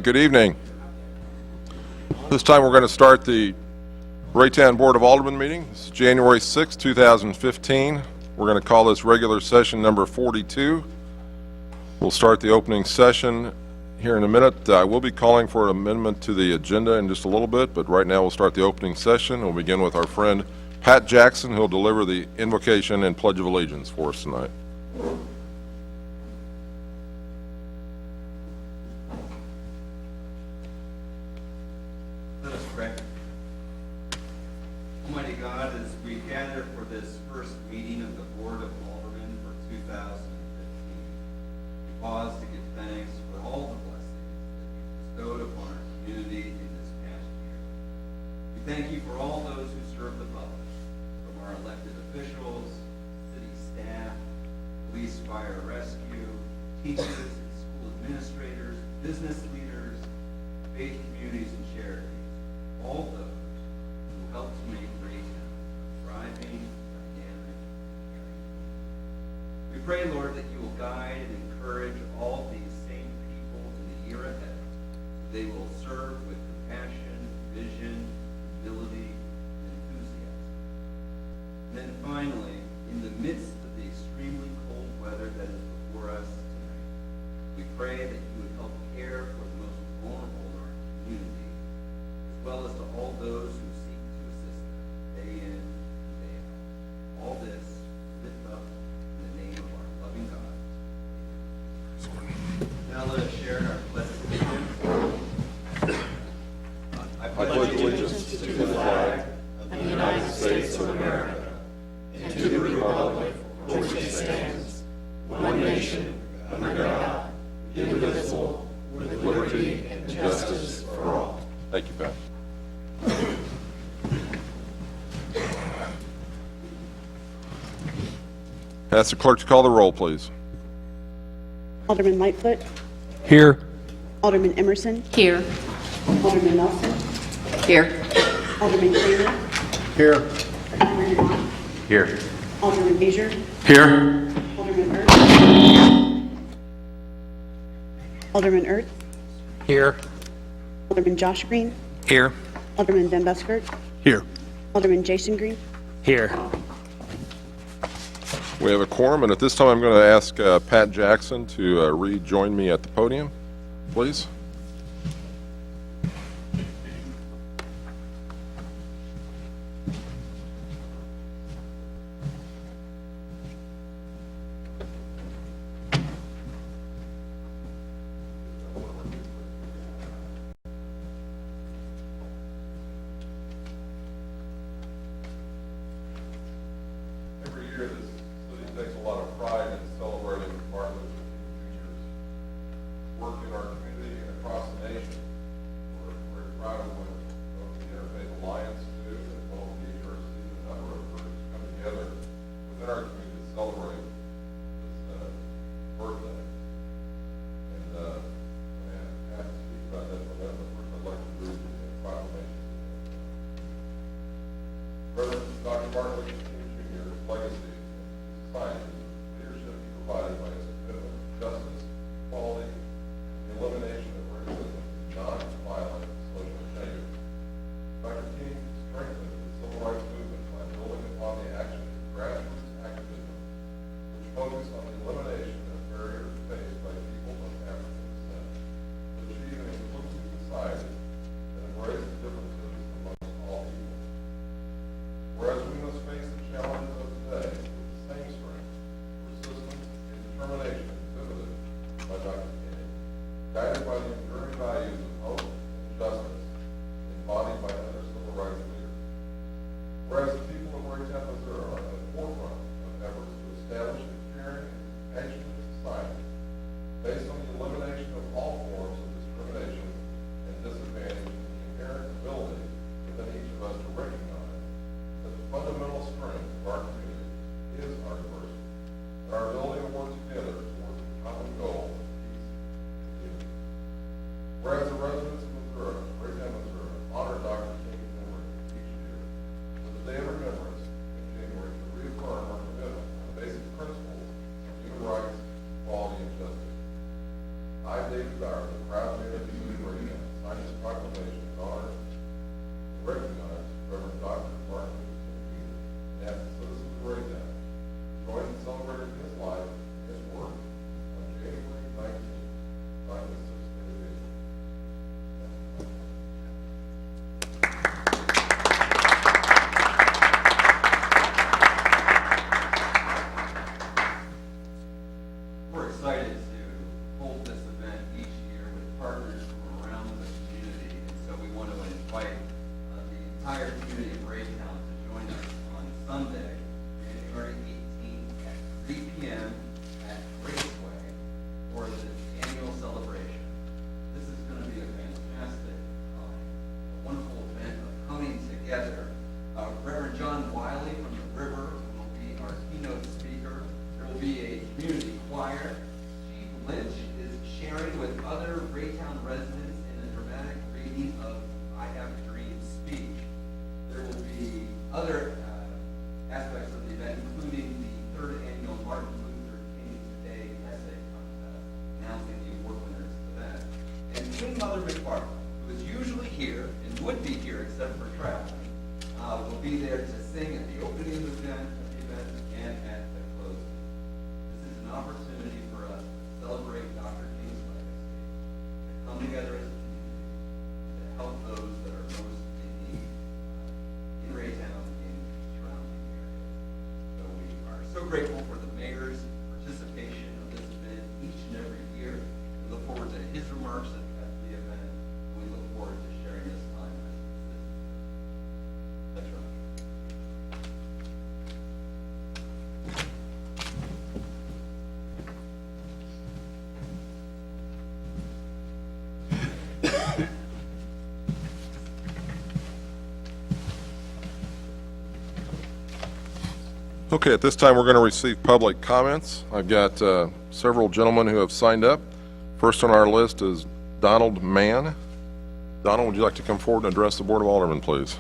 Good evening. This time we're going to start the Raytown Board of Aldermen meeting. This is January 6, 2015. We're going to call this regular session number 42. We'll start the opening session here in a minute. I will be calling for an amendment to the agenda in just a little bit, but right now we'll start the opening session. We'll begin with our friend Pat Jackson, who'll deliver the invocation and Pledge of Allegiance for us tonight. Let us pray. Almighty God, as we gather for this first meeting of the Board of Aldermen for 2015, we pause to give thanks for all the blessings that you bestowed upon our community in this past year. We thank you for all those who serve the public, from our elected officials, city staff, police, fire, rescue, teachers, and school administrators, business leaders, faith communities, and charities. All those who help to make Raytown a thriving, dynamic, and caring community. We pray, Lord, that you will guide and encourage all these same people in the year ahead. They will serve with compassion, vision, humility, and enthusiasm. And then finally, in the midst of the extremely cold weather that is before us tonight, we pray that you would help care for the most vulnerable in our community, as well as to all those who seek to assist them day in and day out. All this lift up in the name of our loving God. Now let us share in our pledge of allegiance. I pledge allegiance to the flag of the United States of America and to the republic for which it stands, one nation, under God, indivisible, with liberty and justice for all. Thank you, Pat. Ask the clerk to call the roll, please. Alderman Lightfoot. Here. Alderman Emerson. Here. Alderman Nelson. Here. Alderman Kramer. Here. Alderman Vaughn. Here. Alderman Bezier. Here. Alderman Earth. Alderman Earth. Here. Alderman Josh Green. Here. Alderman Ben Buskert. Here. Alderman Jason Green. Here. We have a quorum, and at this time I'm going to ask Pat Jackson to rejoin me at the podium, please. Every year, this city takes a lot of pride in celebrating Martin Luther King Jr.'s work in our community and across the nation. We're very proud of what both the Interfaith Alliance do, as well as the HRC, and a number of groups come together within our community to celebrate this birthday. And I have to speak about that for them, but first I'd like to read the proclamation. President Dr. Martin Luther King Jr.'s legacy in society is the leadership he provided by his commitment to justice, equality, and the elimination of racism through non-violent social change. Dr. King strengthened the civil rights movement by building upon the action of grassroots activism, which focused on the elimination of barriers faced by people of African descent to achieve an inclusive society that embraces differences amongst all people. Whereas we must face the challenges of today with the same strength, persistence, and determination exhibited by Dr. King, guided by the enduring values of hope and justice embodied by other civil rights leaders. Whereas the people of Raytown, Missouri are at the forefront of efforts to establish a caring and compassionate p.m. at Raceway for the annual celebration. This is going to be a fantastic, wonderful event of coming together. Reverend John Wiley from the River will be our keynote speaker. There will be a community choir. Chief Lynch is sharing with other Raytown residents in a dramatic reading of I Have a Dream speech. There will be other aspects of the event, including the third annual Martin Luther King Day essay contest, announcing the award winners for that. And Queen Mother McFarland, who is usually here and would be here except for traveling, will be there to sing at the opening of the event and at the closing. This is an opportunity for us to celebrate Dr. King's legacy, to come together as a community, to help those that are most in need in Raytown and surrounding areas. So we are so grateful for the mayor's participation of this event each and every year. We look forward to his remarks at the event. We look forward to sharing this time with the citizens. That's right. Okay, at this time, we're going to receive public comments. I've got several gentlemen who have signed up. First on our list is Donald Mann. Donald, would you like to come forward and address the Board of Aldermen, please?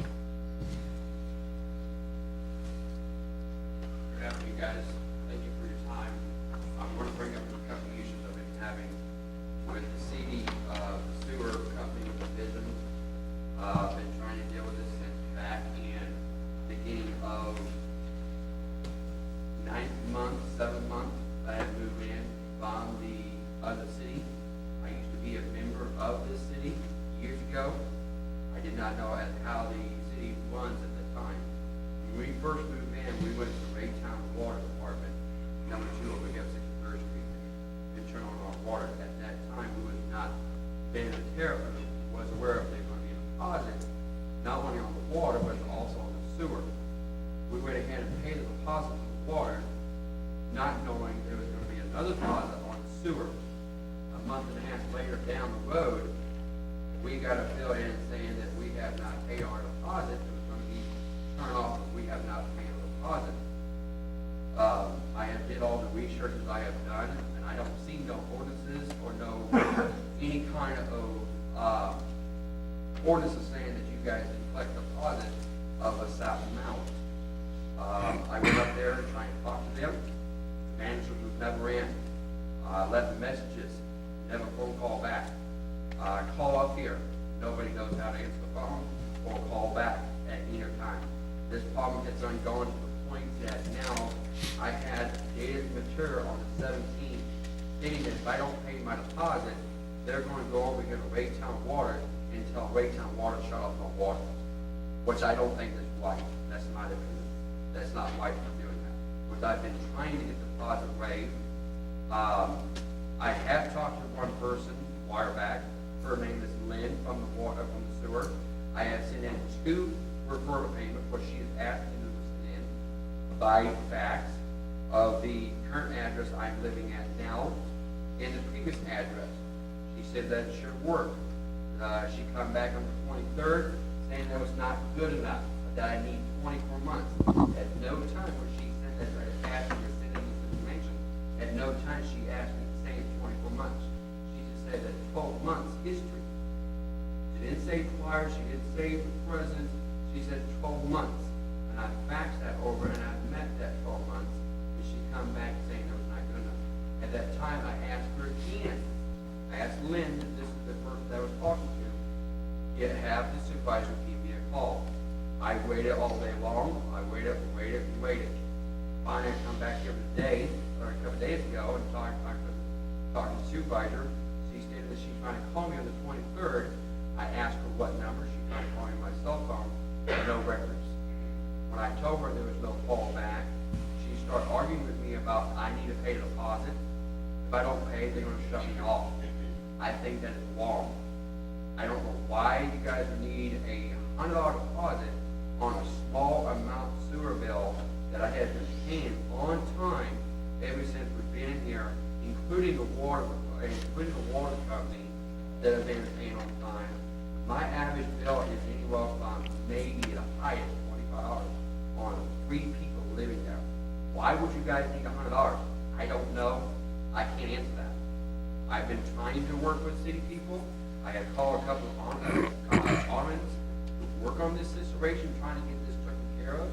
Good afternoon, guys. Thank you for your time. I'm going to bring up a couple of issues I've been having with the CD, the sewer company division. I've been trying to deal with this since back in the beginning of 7th month. I had moved in from the other city. I used to be a member of this city years ago. I did not know how the city runs at the time. When we first moved in, we went to Raytown Water Department, number 2 over here, 63rd Street, and turn on our water. At that time, we was not been was aware of there going to be a deposit, not only on the water, but also on the sewer. We went ahead and paid the deposit for the water, not knowing there was going to be another deposit on the sewer. A month and a half later down the road, we got a bill in saying that we have not paid our deposit. It was going to be turned off, but we have not paid our deposit. I have did all the researches I have done, and I don't see no ordinances or no any kind of ordinances saying that you guys can collect a deposit of a certain amount. I went up there and tried to talk to them. Manager was never in. Left messages, never phone call back. Call up here. Nobody knows how to answer the phone or call back at either time. This problem gets ongoing to the point that now I had dated material on the 17th stating that if I don't pay my deposit, they're going to go over here to Raytown Water and tell Raytown Water to shut off my water, which I don't think is right. That's not it. That's not right for doing that. Which I've been trying to get the deposit waived. I have talked to one person a while back. Her name is Lynn from the water from the sewer. I have sent in 2 referral payments, which she has asked me to send in by fax of the current address I'm living at now and the previous address. She said that should work. She come back on the 23rd saying that was not good enough, that I need 24 months. At no time when she sent that, I asked me to send in this information. At no time she asked me to say 24 months. She just said that 12 months history. She didn't say prior, she didn't say the present. She said 12 months. And I faxed that over and I met that 12 months. And she come back saying that was not good enough. At that time I asked her again. I asked Lynn, that this is the person that I was talking to, yet have the supervisor give me a call. I waited all day long. I waited. Finally, I come back here today, or a couple of days ago, and talking to the supervisor. She stated that she's trying to call me on the 23rd. I asked her what number. She tried to call me on my cell phone. No records. When I told her there was no call back, she started arguing with me about I need to pay the deposit. If I don't pay, they're going to shut me off. I think that is wrong. I don't know why you guys need a $100 deposit on a small amount sewer bill that I had been paying on time every single including the water company that have been paying on time. My average bill is anywhere from maybe the highest $25 on 3 people living there. Why would you guys need $100? I don't know. I can't answer that. I've been trying to work with city people. I have called a couple of aldermen who work on this situation, trying to get this taken care of.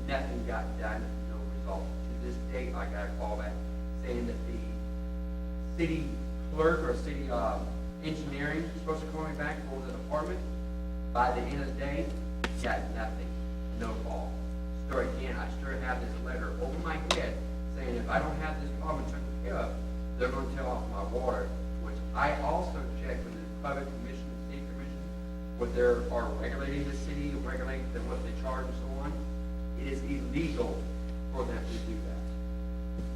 Nothing got done, no result. To this date, I got a call back saying that the city clerk or city engineering is supposed to call me back for the department. By the end of the day, got nothing, no call. So again, I still have this letter over my head saying if I don't have this problem taken care of, they're going to tell off my water, which I also checked with the public commission, city commission, what they are regulating the city, regulating what they charge and so on. It is illegal for them to do that.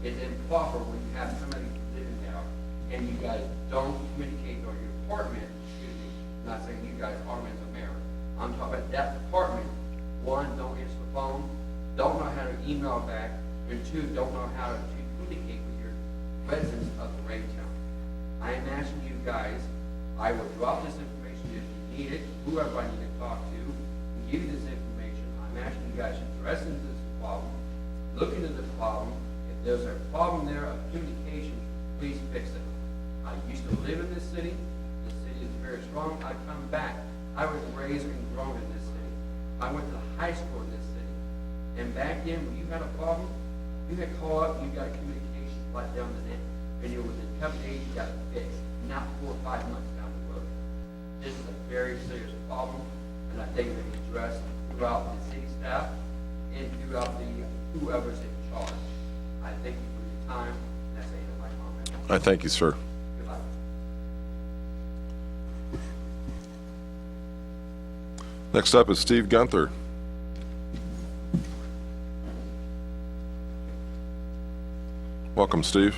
It's improper when you have somebody living there and you guys don't communicate, or your department, excuse me, I'm not saying you guys, Aldermen and mayor. I'm talking about that department. One, don't answer the phone, don't know how to email back, and 2, don't know how to communicate with your residents of the Raytown. I am asking you guys, I will drop this information if you need it, whoever I need to talk to, and give you this information. I'm asking you guys to address into this problem, look into this problem. If there's a problem there of communication, please fix it. I used to live in this city. The city is very strong. I come back. I was raised and grown in this city. I went to high school in this city. And back then, when you had a problem, you had to call up, you got a communication right down the net, and it was in a couple days, you got it fixed, not 4 or 5 months down the road. This is a very serious problem, and I think it be addressed throughout the city staff and throughout the whoever's in charge. I thank you for your time, and that's the end of my comment. I thank you, sir. Goodbye. Next up is Steve Gunther. Welcome, Steve.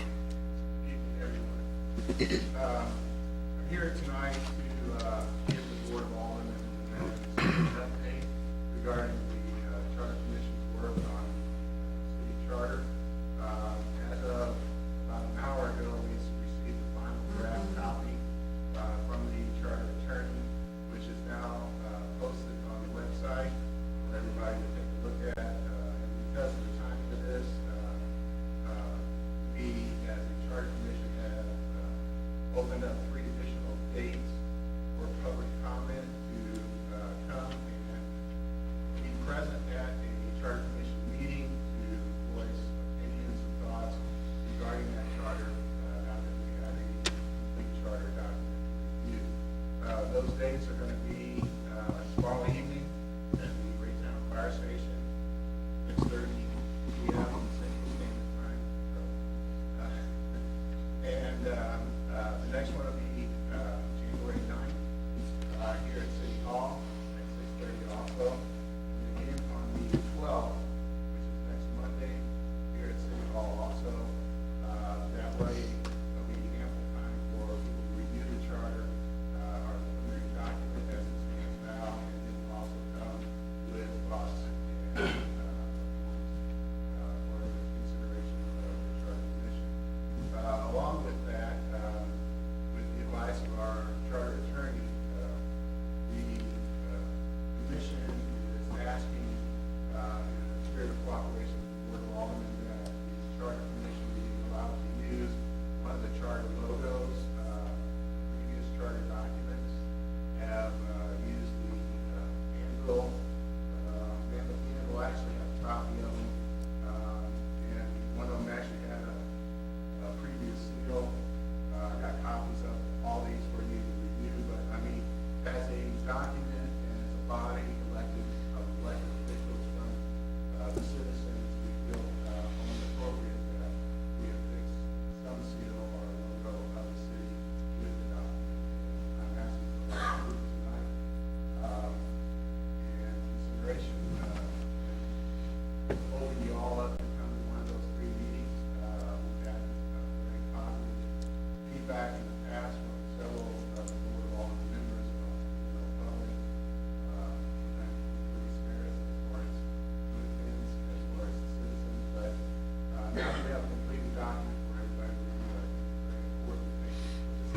Good evening, everyone. I'm here tonight to give the Board of Aldermen an update regarding the Charter Commission's work on city charter. As of about an hour ago, we received the final draft copy from the charter attorney, which is now posted on the website for everybody to take a look at. And because of the time for this, we, as a charter commission, have opened up 3 additional dates for public comment to come and be present at a charter commission meeting to voice opinions and thoughts regarding that charter now that we have a complete charter document to review. Those dates are going to be tomorrow evening at the Raytown Fire Station, 6:30 p.m. Central Standard Time. And the next one will be January 9th here at City Hall at 6:30 also. And again on the 12th, which is next Monday, here at City Hall also. That way there'll be ample time for people to review the charter, our preliminary document as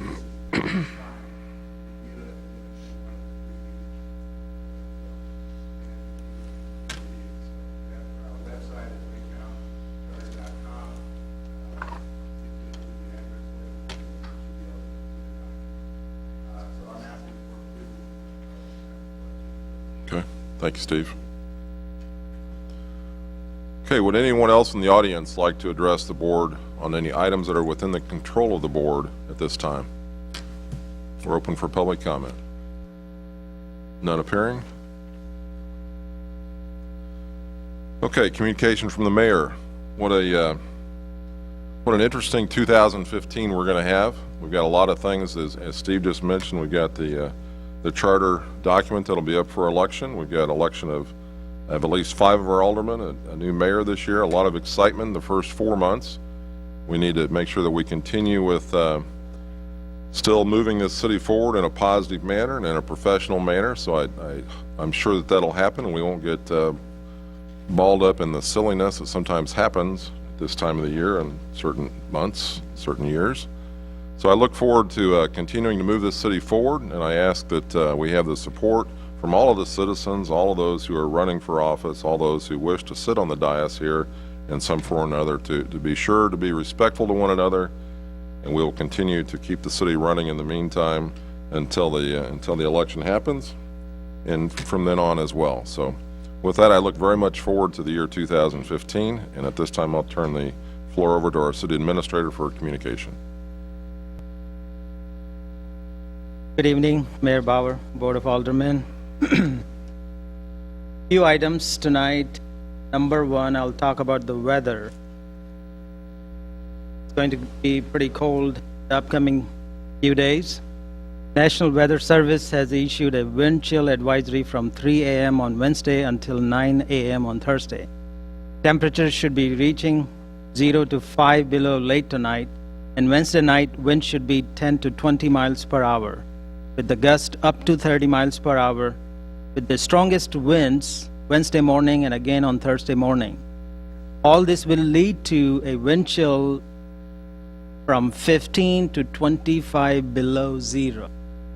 Our website is lincolncharter.com. So I'm asking for approval. Okay, thank you, Steve. Okay, would anyone else in the audience like to address the board on any items that are within the control of the board at this time? We're open for public comment. None appearing? Okay, communication from the mayor. What an interesting 2015 we're going to have. We've got a lot of things, as Steve just mentioned. We've got the charter document that'll be up for election. We've got election of at least 5 of our aldermen, a new mayor this year, a lot of excitement in the first 4 months. We need to make sure that we continue with still moving this city forward in a positive manner and in a professional manner. So I'm sure that that'll happen, and we won't get balled up in the silliness that sometimes happens at this time of the year and certain months, certain years. So I look forward to continuing to move this city forward, and I ask that we have the support from all of the citizens, all of those who are running for office, all those who wish to sit on the dais here in some form or another, to be sure to be respectful to one another, and we will continue to keep the city running in the meantime until the election happens, and from then on as well. So with that, I look very much forward to the year 2015, and at this time I'll turn the floor over to our city administrator for communication. Good evening, Mayor Bauer, Board of Aldermen. Few items tonight. Number one, I'll talk about the weather. It's going to be pretty cold the upcoming few days. National Weather Service has issued a wind chill advisory from 3 a.m. on Wednesday until 9 a.m. on Thursday. Temperatures should be reaching 0 to 5 below late tonight, and Wednesday night winds should be 10 to 20 miles per hour, with the gust up to 30 miles per hour, with the strongest winds Wednesday morning and again on Thursday morning. All this will lead to a wind chill from 15 to 25 below zero.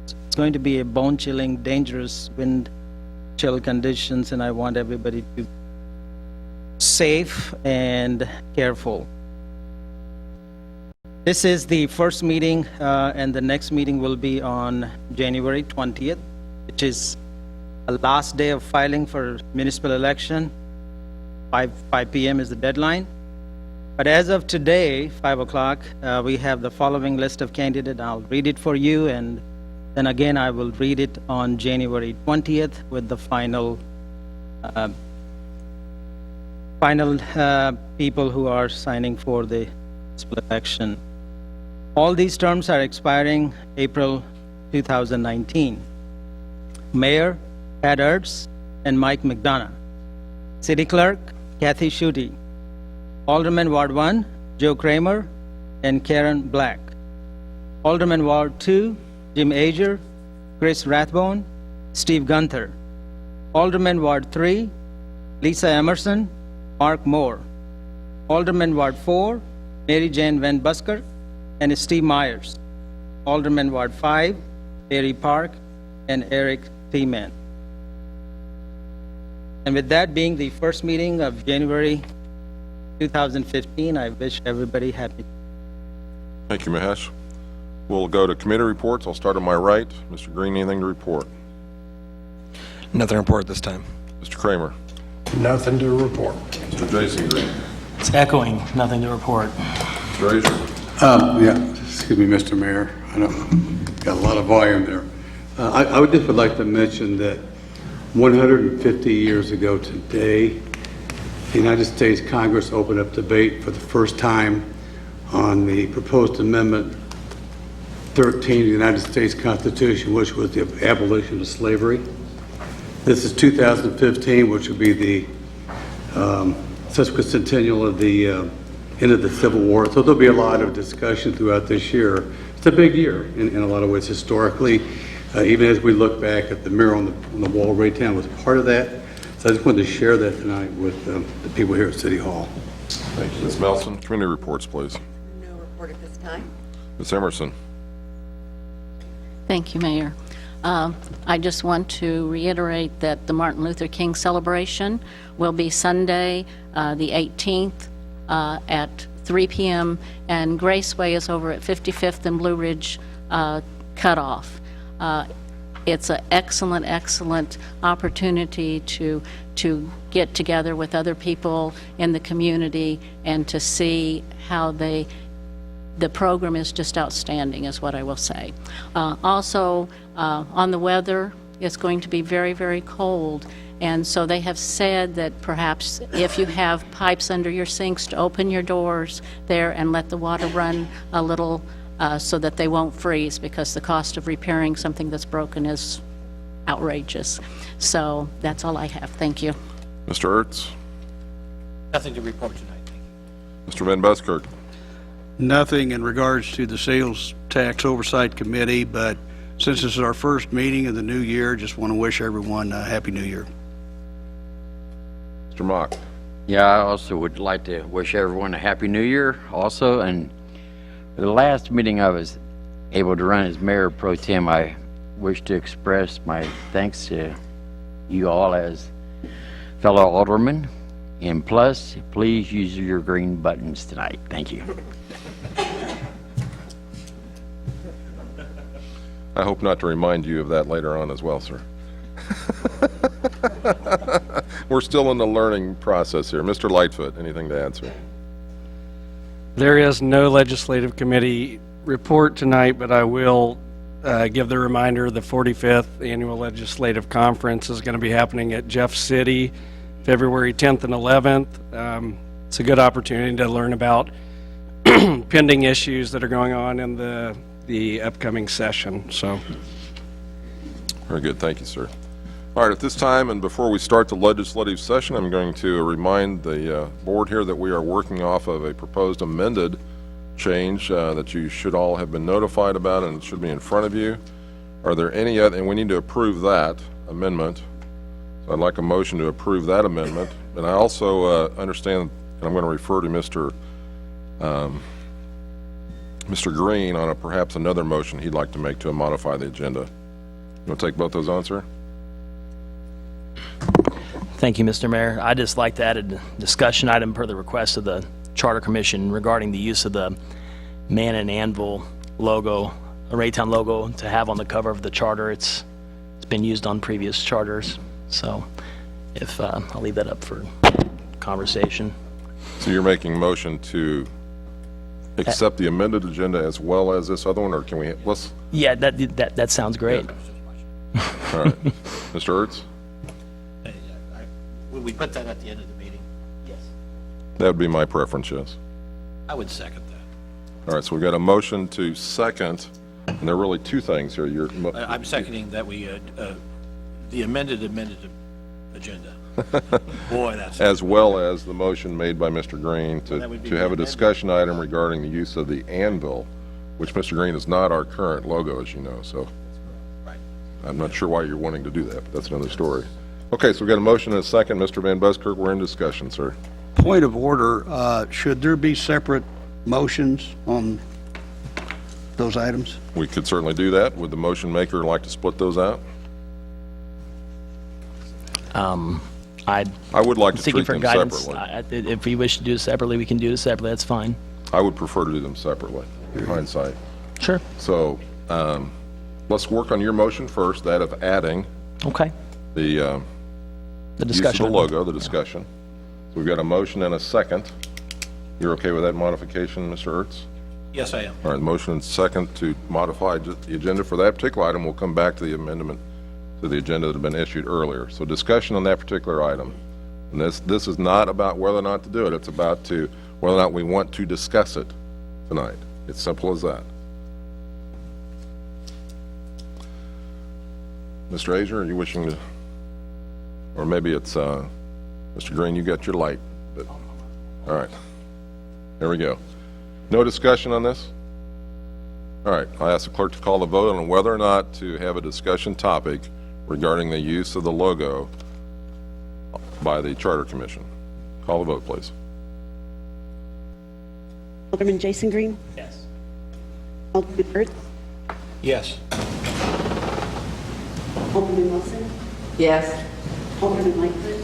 It's going to be a bone-chilling, dangerous wind chill conditions, and I want everybody to be safe and careful. This is the first meeting, and the next meeting will be on January 20th, which is the last day of filing for municipal election. 5 p.m. is the deadline. But as of today, 5 o'clock, we have the following list of candidates. I'll read it for you, and then again I will read it on January 20th with the final people who are signing for the municipal election. All these terms are expiring April 2019. Mayor Pat Ertz and Mike McDonough. City Clerk Kathy Schutte. Alderman Ward 1 Joe Kramer and Karen Black. Alderman Ward 2 Jim Ager, Chris Rathbone, Steve Gunther. Alderman Ward 3 Lisa Emerson, Mark Moore. Alderman Ward 4 Mary Jane Van Busker and Steve Myers. Alderman Ward 5 Barry Park and Eric T-Man. And with that being the first meeting of January 2015, I wish everybody happy. Thank you, Mahesh. We'll go to committee reports. I'll start on my right. Mr. Green, anything to report? Nothing to report this time. Mr. Kramer? Nothing to report. Mr. Jason Green? It's echoing, nothing to report. Mr. Asia? Yeah, excuse me, Mr. Mayor. I know, got a lot of volume there. I would just would like to mention that 150 years ago today, the United States Congress opened up debate for the first time on the proposed Amendment 13 of the United States Constitution, which was the abolition of slavery. This is 2015, which will be the sesquicentennial of the end of the Civil War. So there'll be a lot of discussion throughout this year. It's a big year in a lot of ways historically. Even as we look back at the mural on the wall, Raytown was part of that. So I just wanted to share that tonight with the people here at City Hall. Thank you. Ms. Melson, committee reports, please. No report at this time. Ms. Emerson? Thank you, Mayor. I just want to reiterate that the Martin Luther King celebration will be Sunday, the 18th, at 3 p.m., and Graceway is over at 55th and Blue Ridge cutoff. It's an excellent, excellent opportunity to get together with other people in the community and to see how the program is just outstanding, is what I will say. Also, on the weather, it's going to be very, very cold. And so they have said that perhaps if you have pipes under your sinks, to open your doors there and let the water run a little so that they won't freeze, because the cost of repairing something that's broken is outrageous. So that's all I have. Thank you. Mr. Ertz? Nothing to report tonight, thank you. Mr. Van Buskirk? Nothing in regards to the Sales Tax Oversight Committee, but since this is our first meeting of the new year, just want to wish everyone a Happy New Year. Mr. Mock? Yeah, I also would like to wish everyone a Happy New Year also. And for the last meeting I was able to run as Mayor Pro Tem, I wish to express my thanks to you all as fellow aldermen. And plus, please use your green buttons tonight. Thank you. I hope not to remind you of that later on as well, sir. We're still in the learning process here. Mr. Lightfoot, anything to add, sir? There is no legislative committee report tonight, but I will give the reminder the 45th Annual Legislative Conference is going to be happening at Jeff City, February 10th and 11th. It's a good opportunity to learn about pending issues that are going on in the upcoming session. So, very good. Thank you, sir. All right, at this time, and before we start the legislative session, I'm going to remind the board here that we are working off of a proposed amended change that you should all have been notified about, and it should be in front of you. Are there any other, and we need to approve that amendment. So I'd like a motion to approve that amendment. And I also understand, and I'm going to refer to Mr. Green on perhaps another motion he'd like to make to modify the agenda. You want to take both those on, sir? Thank you, Mr. Mayor. I'd just like to add a discussion item per the request of the Charter Commission regarding the use of the Man and Anvil logo, a Raytown logo, to have on the cover of the charter. It's been used on previous charters, so if I'll leave that up for conversation. So you're making motion to accept the amended agenda as well as this other one, or can we, let's... Yeah, that sounds great. Yeah. All right. Mr. Ertz? Will we put that at the end of the meeting? Yes. That would be my preference, yes. I would second that. All right, so we've got a motion to second, and there are really two things here. I'm seconding that we, the amended agenda. Boy, that's... As well as the motion made by Mr. Green to have a discussion item regarding the use of the anvil, which Mr. Green is not our current logo, as you know, so Right. I'm not sure why you're wanting to do that, but that's another story. Okay, so we've got a motion and a second. Mr. Van Buskirk, we're in discussion, sir. Point of order, should there be separate motions on those items? We could certainly do that. Would the motion maker like to split those out? I would like to seeking treat for them guidance. separately. If we wish to do it separately, we can do it separately. That's fine. I would prefer to do them separately, in hindsight. Sure. So let's work on your motion first, that of adding Okay. the use of discussion. the logo, the discussion. So we've got a motion and a second. You're okay with that modification, Mr. Ertz? Yes, I am. All right, motion and second to modify the agenda for that particular item. We'll come back to the amendment to the agenda that had been issued earlier. So discussion on that particular item. And this is not about whether or not to do it. It's about whether or not we want to discuss it tonight. It's simple as that. Mr. Azier, are you wishing to, or maybe it's Mr. Green, you got your light. But, all right, there we go. No discussion on this? All right, I ask the clerk to call the vote on whether or not to have a discussion topic regarding the use of the logo by the Charter Commission. Call the vote, please. Alderman Jason Green? Yes. Alderman Ertz? Yes. Alderman Wilson, Yes. Alderman Lightfoot,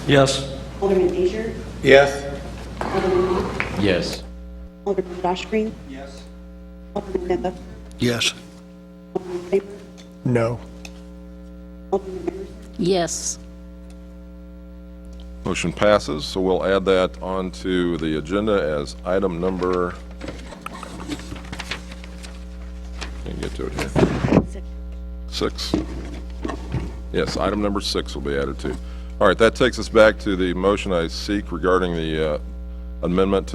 Yes. Alderman Asia, Yes. Alderman Mott, Yes. Alderman Josh Green, Yes. Alderman Van Buskirk, Yes. Alderman Kramer, No. Alderman Emerson, Yes. Motion passes, so we'll add that onto the agenda as item number, can't get to it here, 6. Yes, item number 6 will be added to. All right, that takes us back to the motion I seek regarding the amendment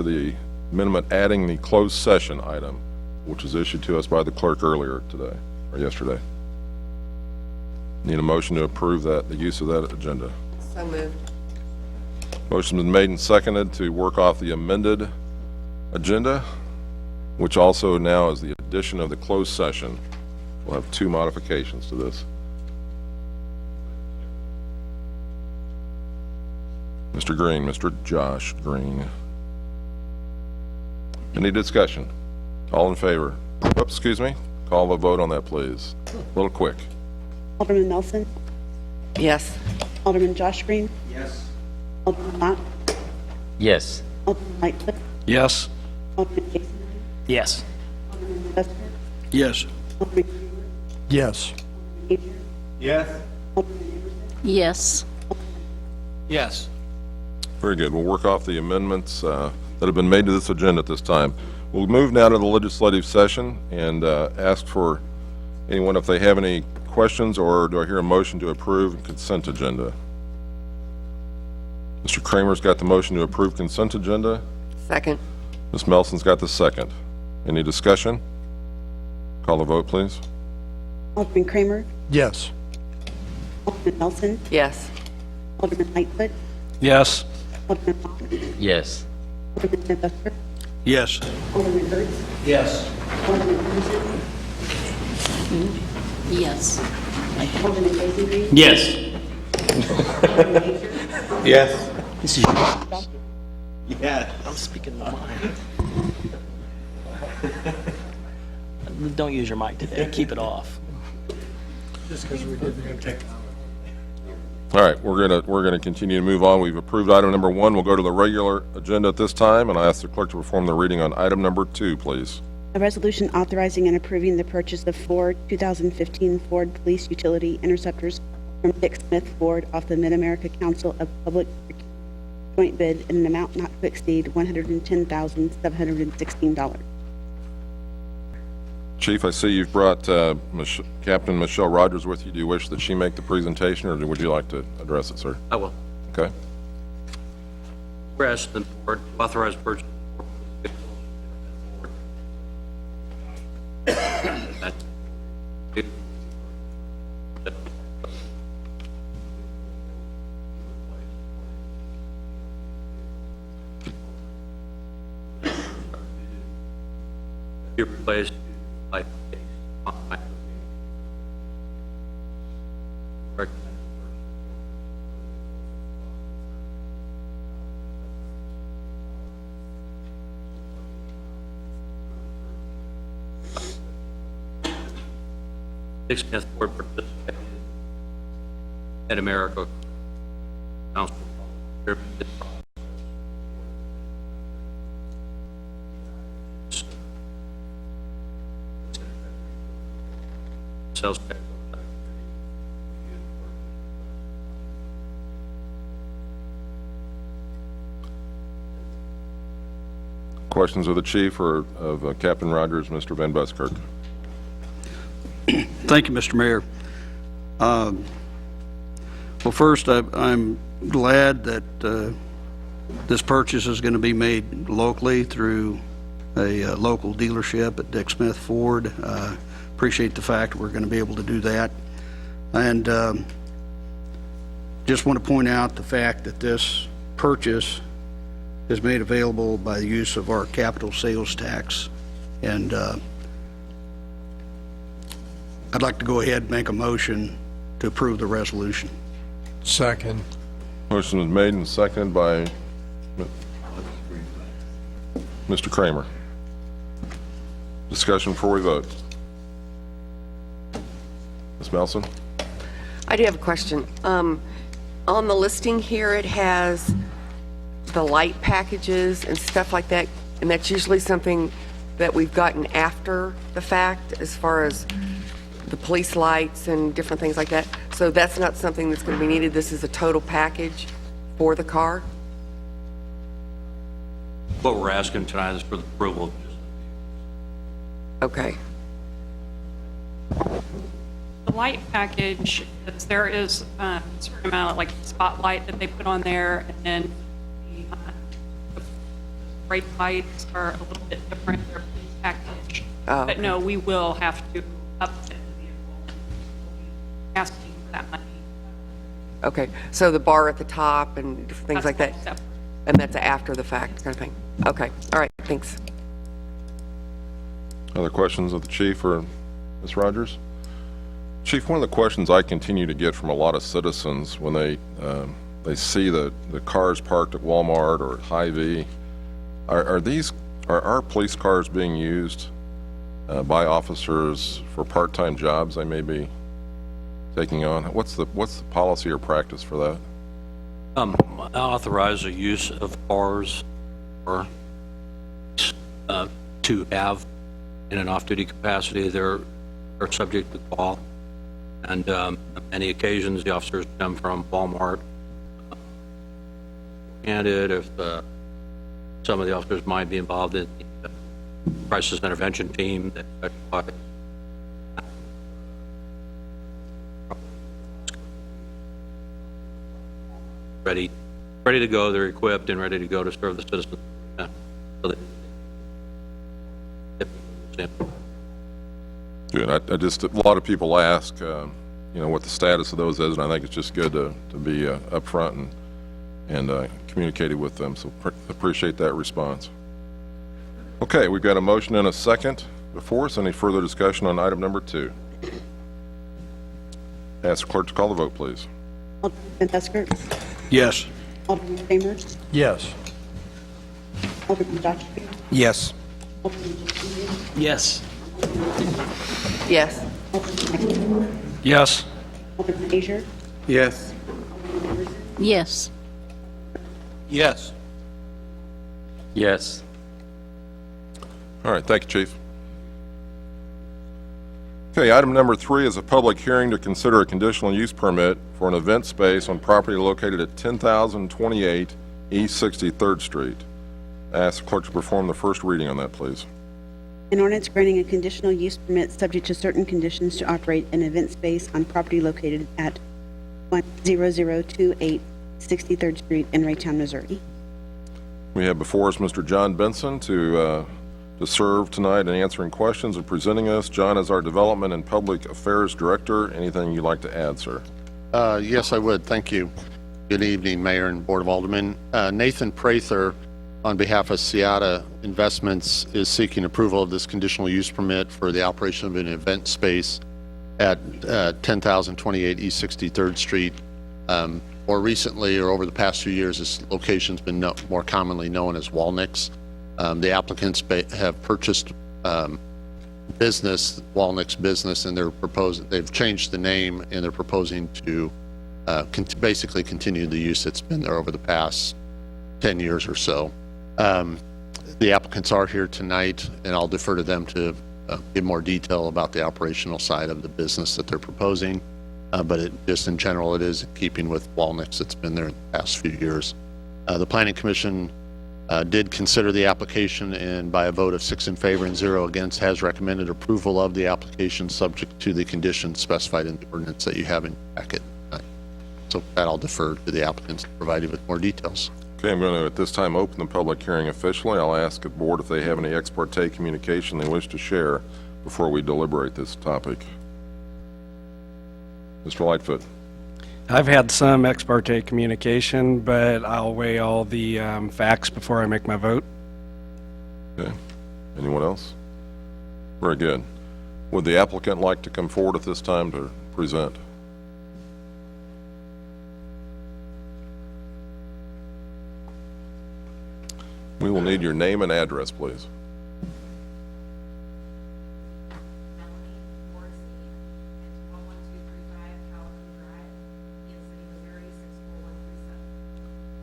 adding the closed session item, which was issued to us by the clerk earlier today, or yesterday. Need a motion to approve the use of that agenda. So moved. Motion's been made and seconded to work off the amended agenda, which also now is the addition of the closed session. We'll have 2 modifications to this. Mr. Green, Mr. Josh Green. Any discussion? All in favor? Oops, excuse me. Call the vote on that, please. A little quick. Alderman Nelson, Yes. Alderman Josh Green, Yes. Alderman Mott, Yes. Alderman Lightfoot, Yes. Alderman Jason Green, Yes. Alderman Van Buskirk, Yes. Alderman Kramer, Yes. Asia, Yes. Alderman Emerson, Yes. Yes. Very good. We'll work off the amendments that have been made to this agenda at this time. We'll move now to the legislative session and ask for anyone if they have any questions, or do I hear a motion to approve consent agenda? Mr. Kramer's got the motion to approve consent agenda. Second. Ms. Melson's got the second. Any discussion? Call the vote, please. Alderman Kramer, Yes. Alderman Nelson, Yes. Alderman Lightfoot, Yes. Alderman Mott, Yes. Alderman Van Buskirk, Yes. Alderman Hurts, Yes. Alderman Emerson, Yes. Alderman Jason Green, Yes. Alderman Asia, Yes. This is Yeah. I'm speaking my mind. Don't use your mic today. Keep it off. All right, we're gonna continue to move on. We've approved item number 1. We'll go to the regular agenda at this time, and I ask the clerk to perform the reading on item number 2, please. a resolution authorizing and approving the purchase of 4 2015 Ford Police Utility Interceptors from Dick Smith Ford off the Mid-America Council of Public joint bid in an amount not to exceed $110,716. Chief, I see you've brought Captain Michelle Rogers with you. Do you wish that she make the presentation, or would you like to address it, sir? I will. Okay. Whereas the board to authorize purchase be replaced by Dick Smith Board participated in America Council of Public sales tax. Questions of the chief or of Captain Rogers, Mr. Van Buskirk? Thank you, Mr. Mayor. Well, first, I'm glad that this purchase is going to be made locally through a local dealership at Dick Smith Ford. Appreciate the fact we're going to be able to do that. And just want to point out the fact that this purchase is made available by the use of our capital sales tax. And I'd like to go ahead and make a motion to approve the resolution. Second. Motion is made and seconded by Mr. Kramer. Discussion before we vote. Ms. Melson? I do have a question. On the listing here, it has the light packages and stuff like that, and that's usually something that we've gotten after the fact, as far as the police lights and different things like that. So that's not something that's going to be needed. This is a total package for the car? What we're asking tonight is for the approval of just Okay. The light package, there is a certain amount of like spotlight that they put on there, and then the brake lights are a little bit different. They're police package. Oh, But no, we will have to upfit the vehicle. We'll be asking for that money. Okay, so the bar at the top and different things like that? That's separate. And that's after the fact kind of thing? Okay, all right, thanks. Other questions of the chief or Ms. Rogers? Chief, one of the questions I continue to get from a lot of citizens when they see the cars parked at Walmart or at Hy-Vee, are our police cars being used by officers for part-time jobs they may be taking on? What's the policy or practice for that? I authorize the use of cars or to have in an off-duty capacity. They're subject to call, and on many occasions the officers come from Walmart. And if some of the officers might be involved in the crisis intervention team that specializes ready to go. They're equipped and ready to go to serve the citizens. Good. I just, a lot of people ask, what the status of those is, and I think it's just good to be upfront and communicated with them. So appreciate that response. Okay, we've got a motion and a second before us. Any further discussion on item number 2? Ask the clerk to call the vote, please. Alderman Husker? Yes. Alderman Chambers? Yes. Alderman Docherty? Yes. Alderman Jacobowski? Yes. Yes. Yes. Alderman Asia? Yes. Yes. Yes. Yes. All right, thank you, Chief. Okay, item number 3 is a public hearing to consider a conditional use permit for an event space on property located at 10,028 East 63rd Street. I ask the clerk to perform the first reading on that, please. An ordinance granting a conditional use permit subject to certain conditions to operate an event space on property located at 10028 63rd Street in Raytown, Missouri. We have before us Mr. John Benson to serve tonight in answering questions and presenting us. John is our Development and Public Affairs Director. Anything you'd like to add, sir? Yes, I would. Thank you. Good evening, Mayor and Board of Aldermen. Nathan Prather, on behalf of Seata Investments, is seeking approval of this conditional use permit for the operation of an event space at 10,028 East 63rd Street. More recently, or over the past few years, this location's been more commonly known as Walnick's. The applicants have purchased Walnick's business, and they've changed the name, and they're proposing to basically continue the use that's been there over the past 10 years or so. The applicants are here tonight, and I'll defer to them to give more detail about the operational side of the business that they're proposing. But just in general, it is in keeping with Walnick's that's been there in the past few years. The Planning Commission did consider the application, and by a vote of 6 in favor and 0 against, has recommended approval of the application subject to the conditions specified in the ordinance that you have in your packet. So that I'll defer to the applicants to provide you with more details. Okay, I'm going to at this time open the public hearing officially. I'll ask the board if they have any ex parte communication they wish to share before we deliberate this topic. Mr. Lightfoot. I've had some ex parte communication, but I'll weigh all the facts before I make my vote. Okay. Anyone else? Very good. Would the applicant like to come forward at this time to present? We will need your name and address, please.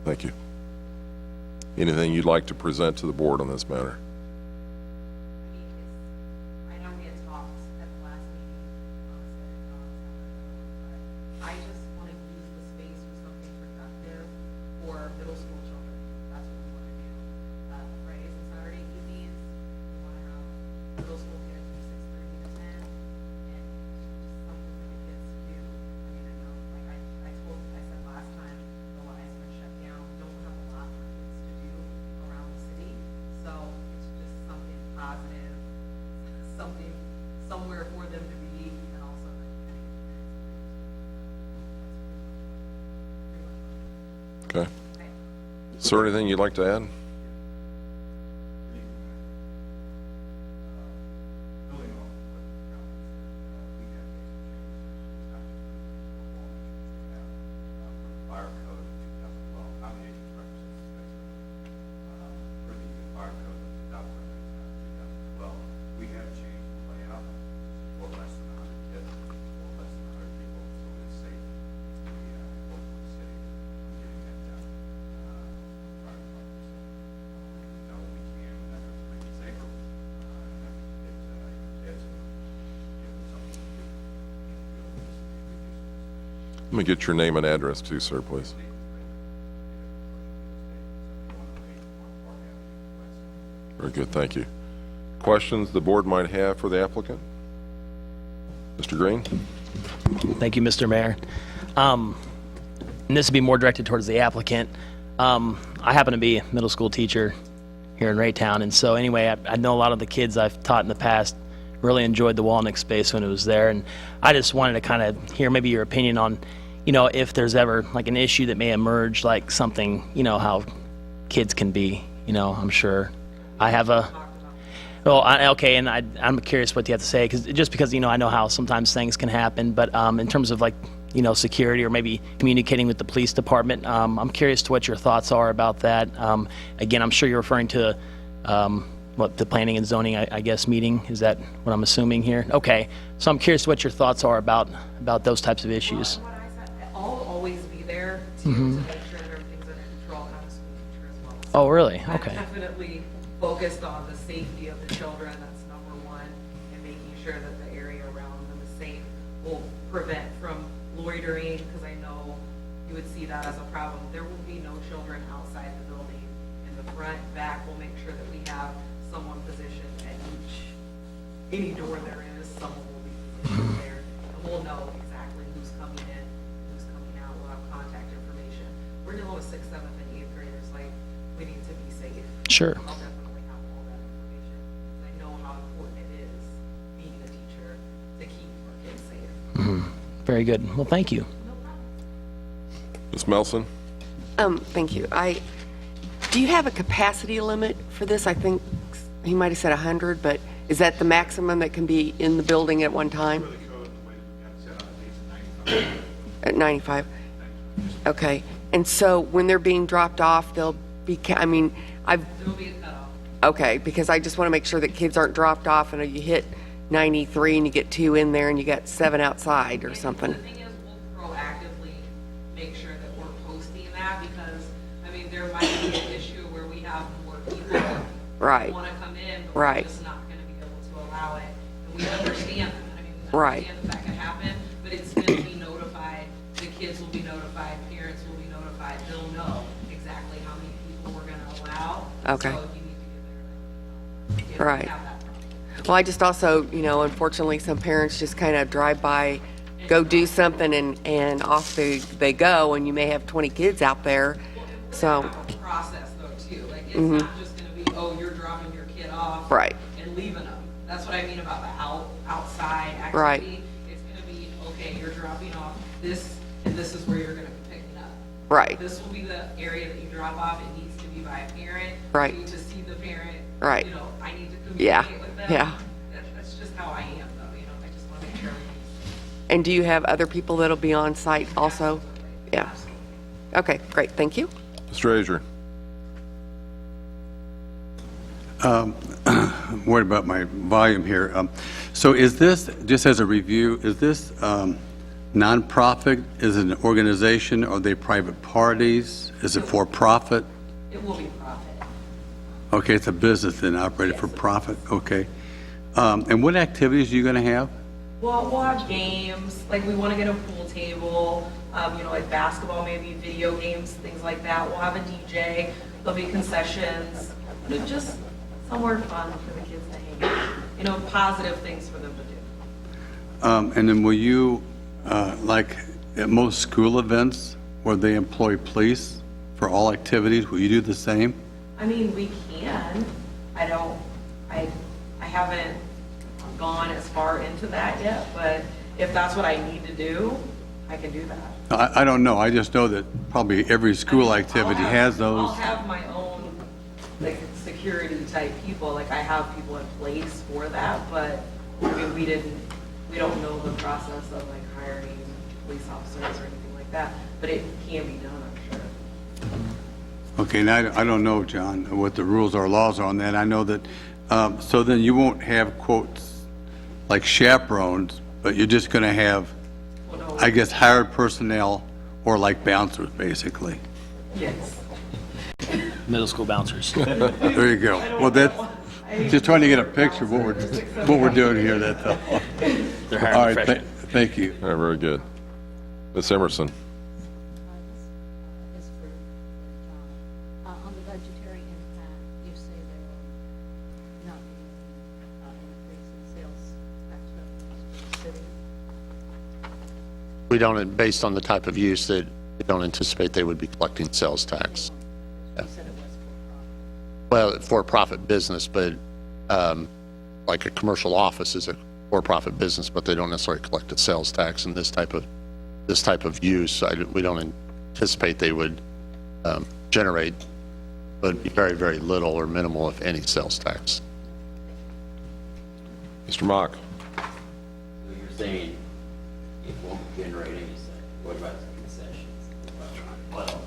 Thank you. Anything you'd like to present to the board on this matter? I know we had talked at the last meeting, I just want to use the space for something productive for middle school children. That's what we want to do. Fridays and Saturday evenings, we want to have middle school kids from 6:30 to 10, and just something for the kids to do. I mean, I know, like I said last time, the lights were shut down. We don't have a lot for kids to do around the city, so it's just something positive, something somewhere for them to be, and also that kind of Okay. Is there anything you'd like to add? Fire code of 2012, how many agents represent for the fire code of 2012, we have changed the layout for less than 100 kids, or less than 100 people, so it's safe to be work for the city, getting that done. Fire department. We know we can, that is make it safer, and that it kids give them something to do. Let me get your name and address too, sir, please. Very good, thank you. Questions the board might have for the applicant? Mr. Green? Thank you, Mr. Mayor. And this would be more directed towards the applicant. I happen to be a middle school teacher here in Raytown, and so anyway, I know a lot of the kids I've taught in the past really enjoyed the Walnut space when it was there, and I just wanted to kind of hear maybe your opinion on, you know, if there's ever like an issue that may emerge, like something, you know, how kids can be, you know, I'm sure. I have a, well, okay, and I'm curious what you have to say, because, you know, I know how sometimes things can happen, but in terms of like, you know, security or maybe communicating with the police department, I'm curious to what your thoughts are about that. Again, I'm sure you're referring to what the planning and zoning, I guess, meeting. Is that what I'm assuming here? Okay, so I'm curious what your thoughts are about those types of issues. What I said, I'll always be there to make sure that everything's under control, and I'm a school teacher as well. So Oh, really? I'm Okay. definitely focused on the safety of the children, that's number one, and making sure that the area around them is safe will prevent from loitering, because I know you would see that as a problem. There will be no children outside the building. In the front, back, we'll make sure that we have someone positioned at any door there is, someone will be positioned there, and we'll know exactly who's coming in, who's coming out, we'll have contact information. We're dealing with 6th, 7th, and 8th graders, like, we need to be safe. Sure. I'll definitely have all that information. I know how important it is, being a teacher, to keep our kids safe. Very good. Well, thank you. Ms. Melson? Thank you. Do you have a capacity limit for this? I think he might have said 100, but is that the maximum that can be in the building at one time? At 95? Okay. And so when they're being dropped off, they'll be, There will be a cutoff. okay, because I just want to make sure that kids aren't dropped off and you hit 93 and you get 2 in there and you got 7 outside or something. The thing is, we'll proactively make sure that we're posting that, because, I mean, there might be an issue where we have more people Right. who want to come in, but Right. we're just not going to be able to allow it. And we understand that. I mean, we Right. understand that could happen, but it's going to be notified. The kids will be notified, parents will be notified. They'll know exactly how many people we're going to allow. Okay. So you need to get there. If we Right. have that problem. Well, I just also, you know, unfortunately, some parents just kind of drive by, go do something, and off they go, and you may have 20 kids out there. So, A process though too, like it's Mhm. not just gonna be, oh, you're dropping your kid off. Right. And leaving them. That's what I mean about the outside activity. Right. It's gonna be, okay, you're dropping off this, and this is where you're gonna be picking up. Right. This will be the area that you drop off. It needs to be by a parent. Right. You need to see the parent. Right. You know, I need to Yeah. communicate with them. Yeah. That's just how I am though, you know, I just wanna make sure everything's. and do you have other people that'll be on site also? Yeah. Okay, great, thank you. Mr. Azier? I'm worried about my volume here. So is this, just as a review, is this nonprofit? Is it an organization? Are they private parties? Is it for profit? It will be profit. Okay, it's a business then operated for profit, okay. And what activities are you going to have? We'll have games, like we want to get a pool table, like basketball, maybe video games, things like that. We'll have a DJ, there'll be concessions, just somewhere fun for the kids to hang out, positive things for them to do. And then will you, like at most school events where they employ police for all activities, will you do the same? I mean, we can. I haven't gone as far into that yet, but if that's what I need to do, I can do that. I don't know. I just know that probably every school activity has those. I'll have my own, like, security type people. Like, I have people in place for that, but I mean, we don't know the process of, like, hiring police officers or anything like that, but it can be done, I'm sure. Okay, now I don't know, John, what the rules or laws are on that. I know that, so then you won't have quotes like chaperones, but you're just going to have, I guess, hired personnel or like bouncers, basically. Yes. Middle school bouncers. There you go. Well, that's just trying to get a picture of what we're doing here. That's all. They're hiring All right, freshmen. thank you. All right, very good. Ms. Emerson? On the budgetary impact, you say there will not be an increase in sales tax revenues for the city. We don't, based on the type of use, that we don't anticipate they would be collecting sales tax. You said it was for profit. Well, for-profit business, but like a commercial office is a for-profit business, but they don't necessarily collect a sales tax in this type of use. We don't anticipate they would generate, but very, very little or minimal, if any, sales tax. Mr. Mock? So you're saying it won't generate any sales. What about the concessions? Well,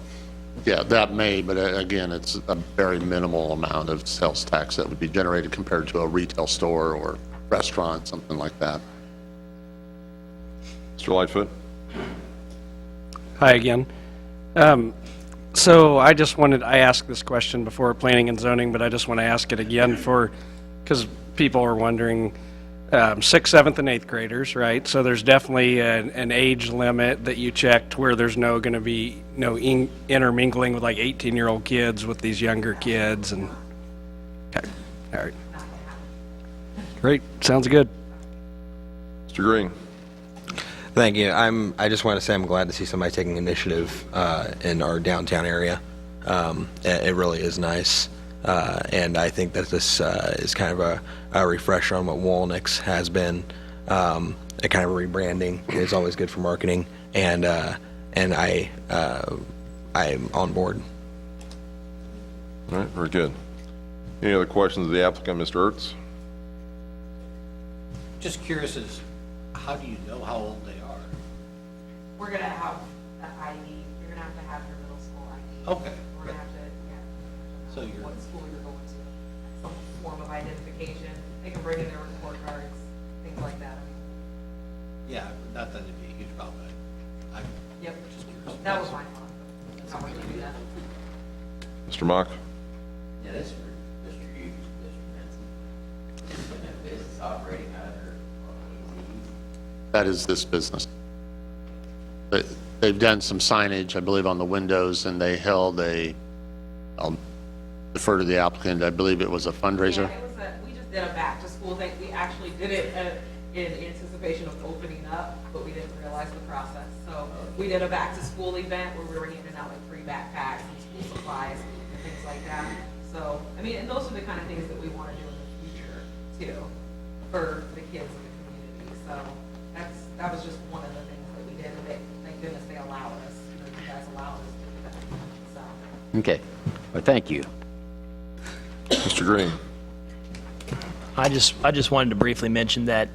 Yeah, that may, but again, it's a very minimal amount of sales tax that would be generated compared to a retail store or restaurant, something like that. Mr. Lightfoot? Hi again. So I asked this question before planning and zoning, but I just want to ask it again because people are wondering, 6th, 7th, and 8th graders, right? So there's definitely an age limit that you checked where there's going to be no intermingling with like 18-year-old kids with these younger kids. And okay, all right. Great, sounds good. Mr. Green? Thank you. I just want to say I'm glad to see somebody taking initiative in our downtown area. It really is nice, and I think that this is kind of a refresher on what Walnick's has been. A kind of rebranding is always good for marketing, and I'm on board. All right, very good. Any other questions of the applicant, Mr. Ertz? Just curious as, how do you know how old they are? We're gonna have the ID, you're gonna have your middle school ID. Okay. We're gonna have to, So you're, what school you're going to, some form of identification. They can bring in their report cards, things like that. yeah, not that it'd be a huge problem, but I'm Yep. just curious. That was my thought. That's how we're gonna do that. Mr. Mock? yeah, that's for Mr. Hughes, Mr. Benson. It's been a business operating out of her. That is this business. They've done some signage, I believe, on the windows, and they held I'll defer to the applicant, I believe it was a fundraiser. Yeah, it was we just did a back to school thing. We actually did it in anticipation of opening up, but we didn't realize the process. So we did a back to school event where we were handing out like free backpacks and school supplies and things like that. So, I mean, and those are the kind of things that we want to do in the future too, for the kids in the community. So that was just one of the things that we did, and thank goodness they allowed us, you guys allowed us to do that, so. Okay, well, thank you. Mr. Green? I just wanted to briefly mention that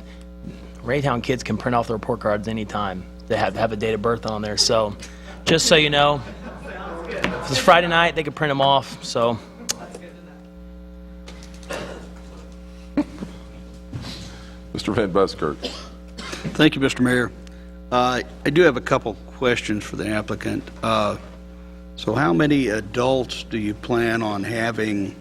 Raytown kids can print off their report cards anytime. They have a date of birth on there. So just so you know, if it's Friday night, they can print them off. So. Mr. Van Buskirk? Thank you, Mr. Mayor. I do have a couple questions for the applicant. So how many adults do you plan on having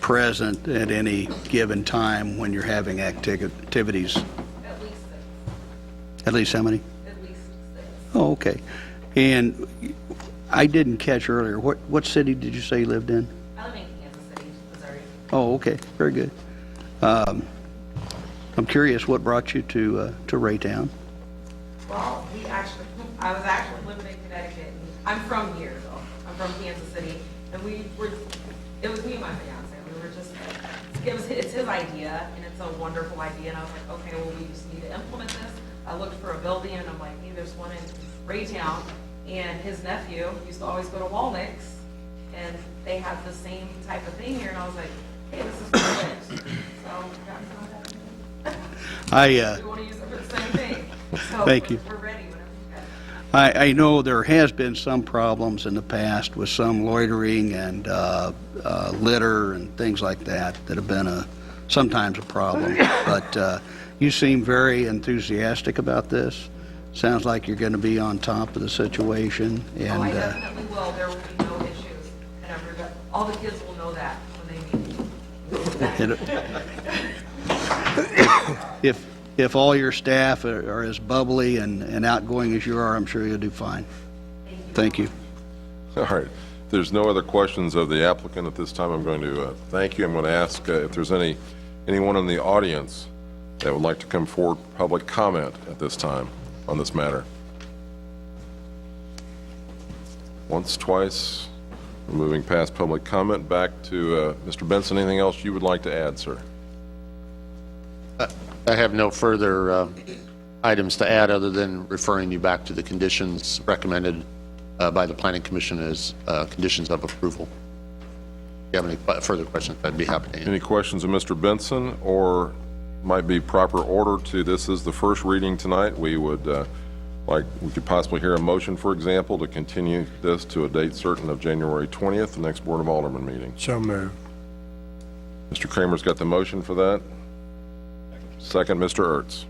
present at any given time when you're having activities? At least 6. At least how many? At least 6. Oh, okay. And I didn't catch earlier, what city did you say you lived in? I live in Kansas City, Missouri. Oh, okay, very good. I'm curious, what brought you to Raytown? Well, I was actually living in Connecticut, and I'm from here, though. I'm from Kansas City, and it was me and my fiance, we were just, it's his idea, and it's a wonderful idea, and I was like, okay, well, we just need to implement this. I looked for a building, and I'm like, hey, there's one in Raytown, and his nephew used to always go to Walnick's, and they have the same type of thing here, and I was like, hey, this is perfect. So, that's not that. We want to use it for the same thing. So, Thank you. We're ready whenever you guys. I know there has been some problems in the past with some loitering and litter and things like that have been sometimes a problem. But you seem very enthusiastic about this. Sounds like you're going to be on top of the situation. And, I definitely will. There will be no issues. And all the kids will know that when they meet me. If all your staff are as bubbly and outgoing as you are, I'm sure you'll do fine. Thank you. All right. If there's no other questions of the applicant at this time, I'm going to thank you. I'm going to ask if there's anyone in the audience that would like to come forward for public comment at this time on this matter. Once, twice. We're moving past public comment. Back to Mr. Benson. Anything else you would like to add, sir? I have no further items to add other than referring you back to the conditions recommended by the Planning Commission as conditions of approval. If you have any further questions, I'd be happy to answer. Any questions of Mr. Benson, or might be proper order to this is the first reading tonight? We would we could possibly hear a motion, for example, to continue this to a date certain of January 20th, the next Board of Aldermen meeting. So moved. Mr. Kramer's got the motion for that. Second, Mr. Ertz.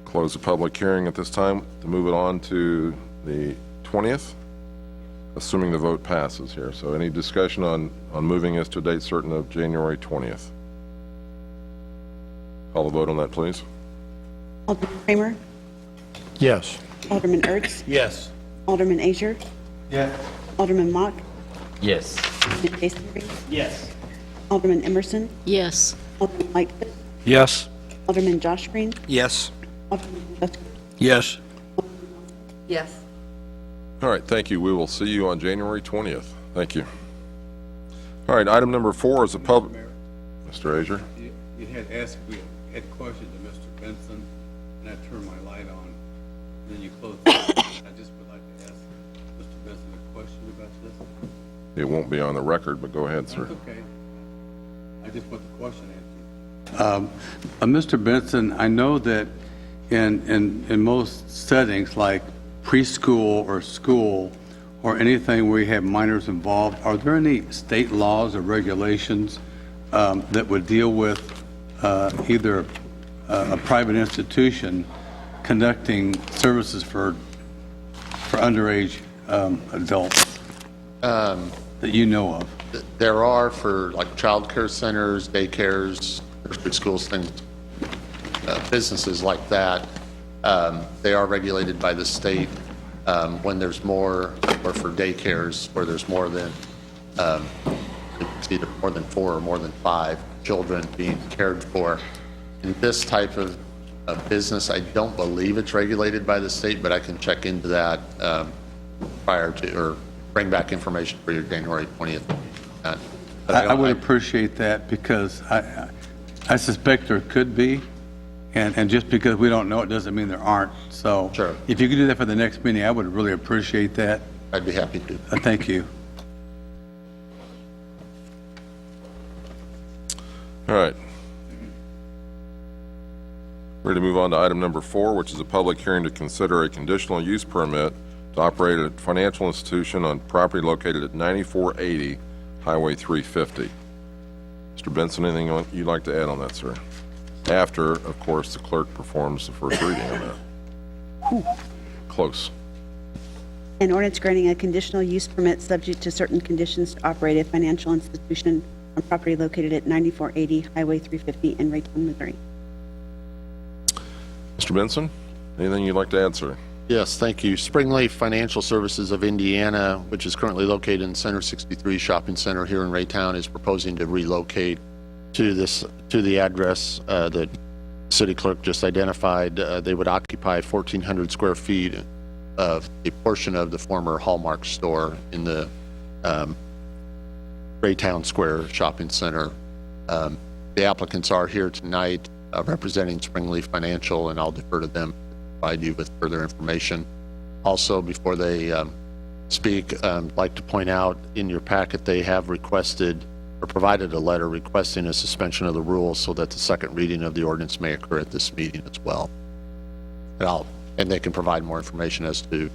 Close the public hearing at this time to move it on to the 20th, assuming the vote passes here. So any discussion on moving this to a date certain of January 20th? Call the vote on that, please. Alderman Kramer? Yes. Alderman Ertz? Yes. Alderman Azier? Yes. Alderman Mock? Yes. Alderman Jason? Yes. Alderman Emerson? Yes. Alderman Lightfoot? Yes. Alderman Josh Green? Yes. Alderman Dustin? Yes. Yes. All right, thank you. We will see you on January 20th. Thank you. All right, item number 4 is a public. Mr. Azier? You had asked, we had questions to Mr. Benson, and I turned my light on, and then you closed it. I just would like to ask Mr. Benson a question about this. It won't be on the record, but go ahead, sir. That's okay. I just want the question answered. Mr. Benson, I know that in most settings like preschool or school or anything where you have minors involved, are there any state laws or regulations that would deal with either a private institution conducting services for underage adults that you know of? There are for like child care centers, daycares, nursery schools, things, businesses like that. They are regulated by the state when there's more, or for daycares where there's more than, it's either more than 4 or more than 5 children being cared for. In this type of business, I don't believe it's regulated by the state, but I can check into that prior to, or bring back information for your January 20th. I would appreciate that, because I suspect there could be, and just because we don't know it doesn't mean there aren't. So sure. If you could do that for the next meeting, I would really appreciate that. I'd be happy to. Thank you. All right. Ready to move on to item number 4, which is a public hearing to consider a conditional use permit to operate a financial institution on property located at 9480 Highway 350. Mr. Benson, anything you'd like to add on that, sir? after, of course, the clerk performs the first reading on that. Close. An ordinance granting a conditional use permit subject to certain conditions to operate a financial institution on property located at 9480 Highway 350 in Raytown, Missouri. Mr. Benson, anything you'd like to add, sir? Yes, thank you. Springleaf Financial Services of Indiana, which is currently located in Center 63 Shopping Center here in Raytown, is proposing to relocate to the address that city clerk just identified. They would occupy 1,400 square feet of a portion of the former Hallmark store in the Raytown Square Shopping Center. The applicants are here tonight representing Springleaf Financial, and I'll defer to them to provide you with further information. Also, before they speak, I'd like to point out in your packet they have requested or provided a letter requesting a suspension of the rules so that the second reading of the ordinance may occur at this meeting as well. And they can provide more information as to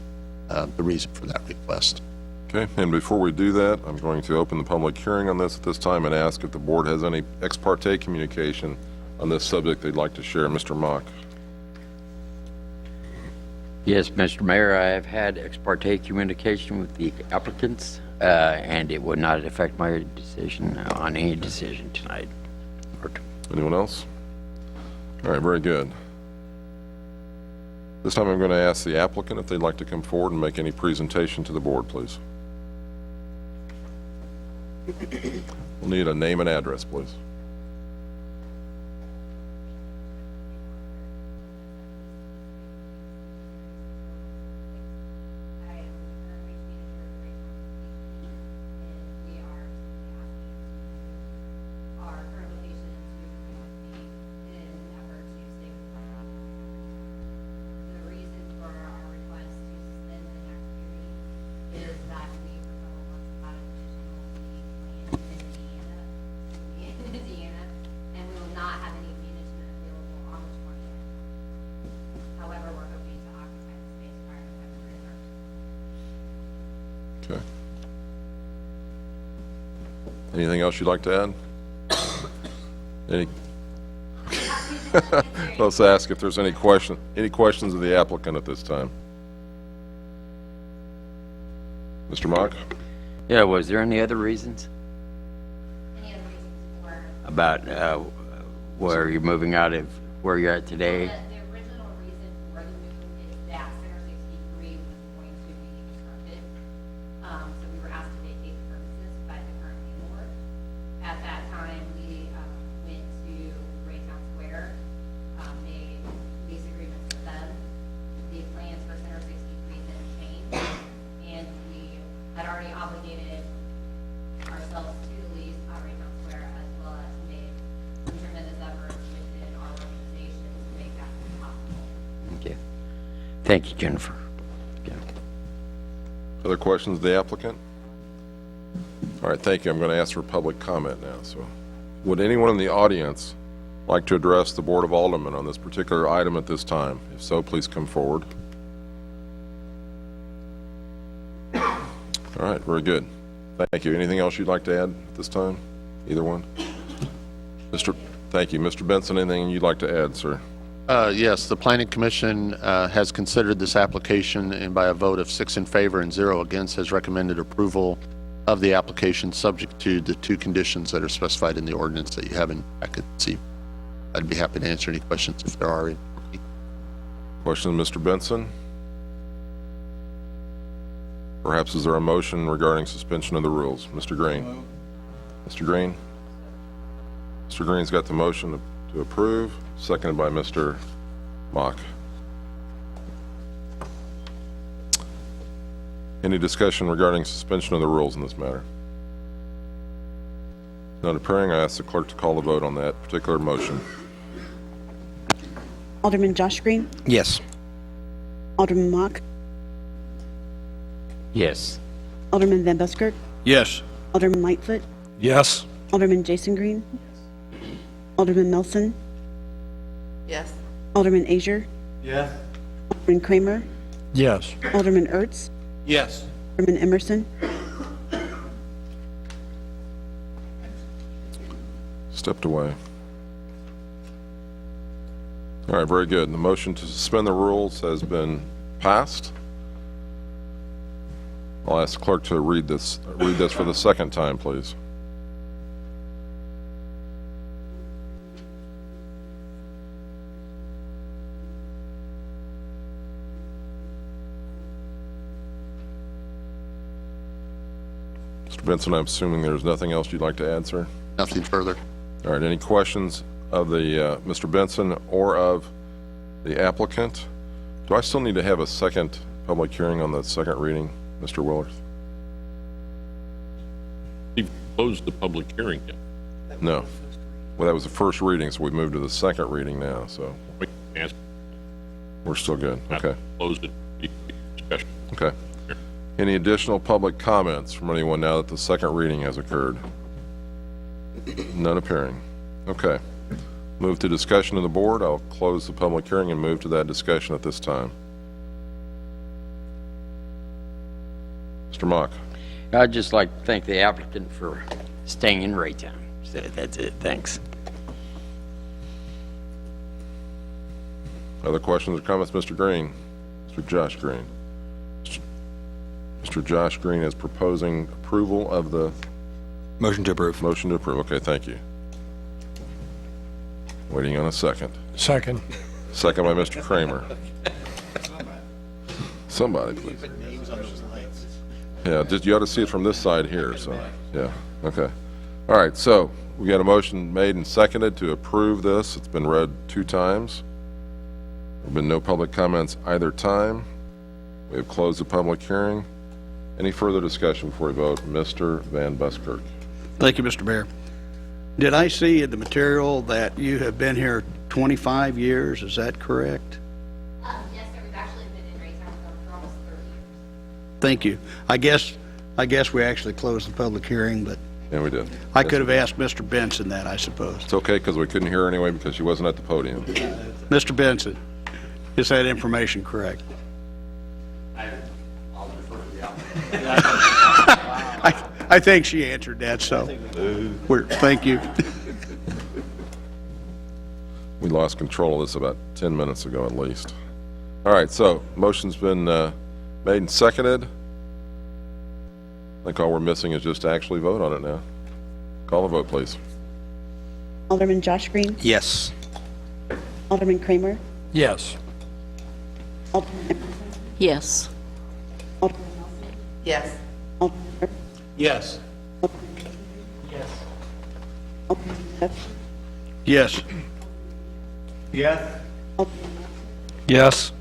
the reason for that request. Okay, and before we do that, I'm going to open the public hearing on this at this time and ask if the board has any ex parte communication on this subject they'd like to share. Mr. Mock. Yes, Mr. Mayor, I have had ex parte communication with the applicants, and it would not affect my decision on any decision tonight. Anyone else? All right, very good. This time I'm going to ask the applicant if they'd like to come forward and make any presentation to the board, please. We'll need a name and address, please. Okay. Anything else you'd like to add? Let's ask if there's any questions of the applicant at this time. Mr. Mock? Yeah, was there any other reasons? Any other reasons for? About where you're moving out of where you're at today? The original reason for the move is that Center 63 was going to be constructed. So we were asked to vacate the premises by the current landlord. At that time, we went to Raytown Square, made lease agreements with them. The plans for Center 63 then changed, and we had already obligated ourselves to the lease at Raytown Square, as well as made some tremendous efforts within our organization to make that possible. Okay. Thank you, Jennifer. Yeah. Other questions of the applicant? All right, thank you. I'm going to ask for public comment now. So, would anyone in the audience like to address the Board of Aldermen on this particular item at this time? If so, please come forward. All right, very good. Thank you. Anything else you'd like to add at this time? Either one? Thank you. Mr. Benson, anything you'd like to add, sir? Yes, the Planning Commission has considered this application, and by a vote of 6 in favor and 0 against has recommended approval of the application subject to the 2 conditions that are specified in the ordinance that you have in packet. I'd be happy to answer any questions if there are any. Questions, Mr. Benson? Perhaps is there a motion regarding suspension of the rules? Mr. Green? Mr. Green? Mr. Green's got the motion to approve, seconded by Mr. Mock. Any discussion regarding suspension of the rules in this matter? Not appearing, I ask the clerk to call the vote on that particular motion. Alderman Josh Green? Yes. Alderman Mock? Yes. Alderman Van Buskirk? Yes. Alderman Lightfoot? Yes. Alderman Jason Green? Alderman Melson? Yes. Alderman Azier? Yes. Alderman Kramer? Yes. Alderman Ertz? Yes. Alderman Emerson? Stepped away. All right, very good. The motion to suspend the rules has been passed. I'll ask the clerk to read this for the second time, please. Mr. Benson, I'm assuming there's nothing else you'd like to add, sir? Nothing further. All right, any questions of the Mr. Benson or of the applicant? Do I still need to have a second public hearing on the second reading, Mr. Willerth? We've closed the public hearing yet. No. Well, that was the first reading, so we moved to the second reading now, so Ask, we're still good. Okay. closed it. Discussion. Okay. Any additional public comments from anyone now that the second reading has occurred? None appearing. Okay. Move to discussion of the board. I'll close the public hearing and move to that discussion at this time. Mr. Mock. I'd just like to thank the applicant for staying in Raytown. So that's it. Thanks. Other questions or comments? Mr. Green? Mr. Josh Green? Mr. Josh Green is proposing approval of the... Motion to approve. Motion to approve. Okay, thank you. Waiting on a second. Second. Second by Mr. Kramer. Somebody, please. Yeah, just, you ought to see it from this side here, so, yeah, okay. All right, so we got a motion made and seconded to approve this. It's been read 2 times. There have been no public comments either time. We have closed the public hearing. Any further discussion before we vote? Mr. Van Buskirk. Thank you, Mr. Mayor. Did I see in the material that you have been here 25 years? Is that correct? Yes, sir, we've actually been in Raytown for almost 30 years. Thank you. I guess we actually closed the public hearing, but Yeah, we did. I could have asked Mr. Benson that, I suppose. It's okay, because we couldn't hear her anyway because she wasn't at the podium. Mr. Benson, is that information correct? I'll defer to the applicant. I think she answered that, so thank you. We lost control of this about 10 minutes ago at least. All right, so motion's been made and seconded. I think all we're missing is just to actually vote on it now. Call the vote, please. Alderman Josh Green? Yes. Alderman Kramer? Yes. Alderman Yes. Alderman Nelson? Yes. Alderman Burke? Yes. Alderman Smith? Yes. Yes. Alderman Yes.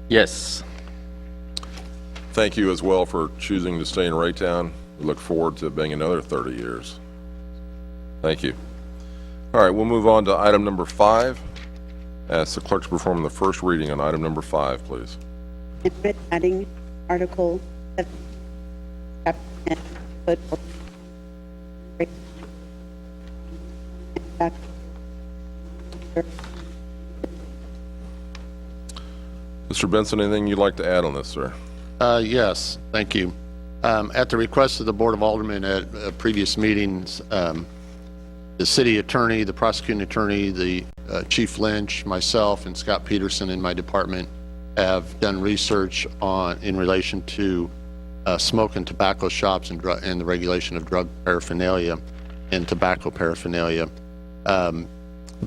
Yes. Thank you as well for choosing to stay in Raytown. We look forward to it being another 30 years. Thank you. All right, we'll move on to item number 5. Ask the clerk to perform the first reading on item number 5, please. Amendment adding Article 7, Chapter 10, Code of Mr. Benson, anything you'd like to add on this, sir? Yes, thank you. At the request of the Board of Aldermen at previous meetings, the city attorney, the prosecuting attorney, the Chief Lynch, myself, and Scott Peterson in my department have done research in relation to smoke and tobacco shops and the regulation of drug paraphernalia and tobacco paraphernalia.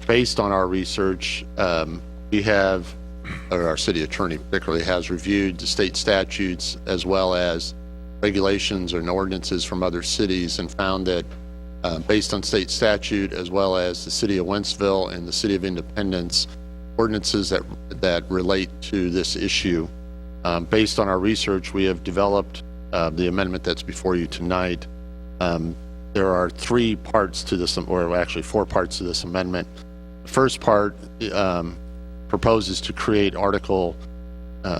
Based on our research, we have, or our city attorney particularly, has reviewed the state statutes as well as regulations and ordinances from other cities and found that based on state statute as well as the city of Wentzville and the city of Independence ordinances that relate to this issue. Based on our research, we have developed the amendment that's before you tonight. There are 3 parts to this, or actually 4 parts to this amendment. The first part proposes to create Article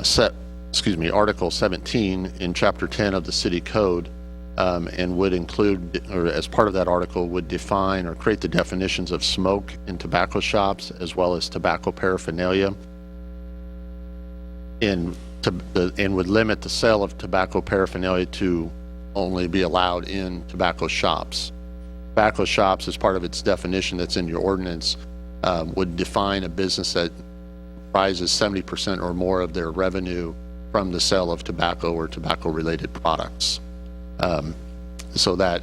17 in Chapter 10 of the City Code, and would include, or as part of that article, would define or create the definitions of smoke in tobacco shops as well as tobacco paraphernalia, and would limit the sale of tobacco paraphernalia to only be allowed in tobacco shops. Tobacco shops, as part of its definition that's in your ordinance, would define a business that comprises 70% or more of their revenue from the sale of tobacco or tobacco-related products. So that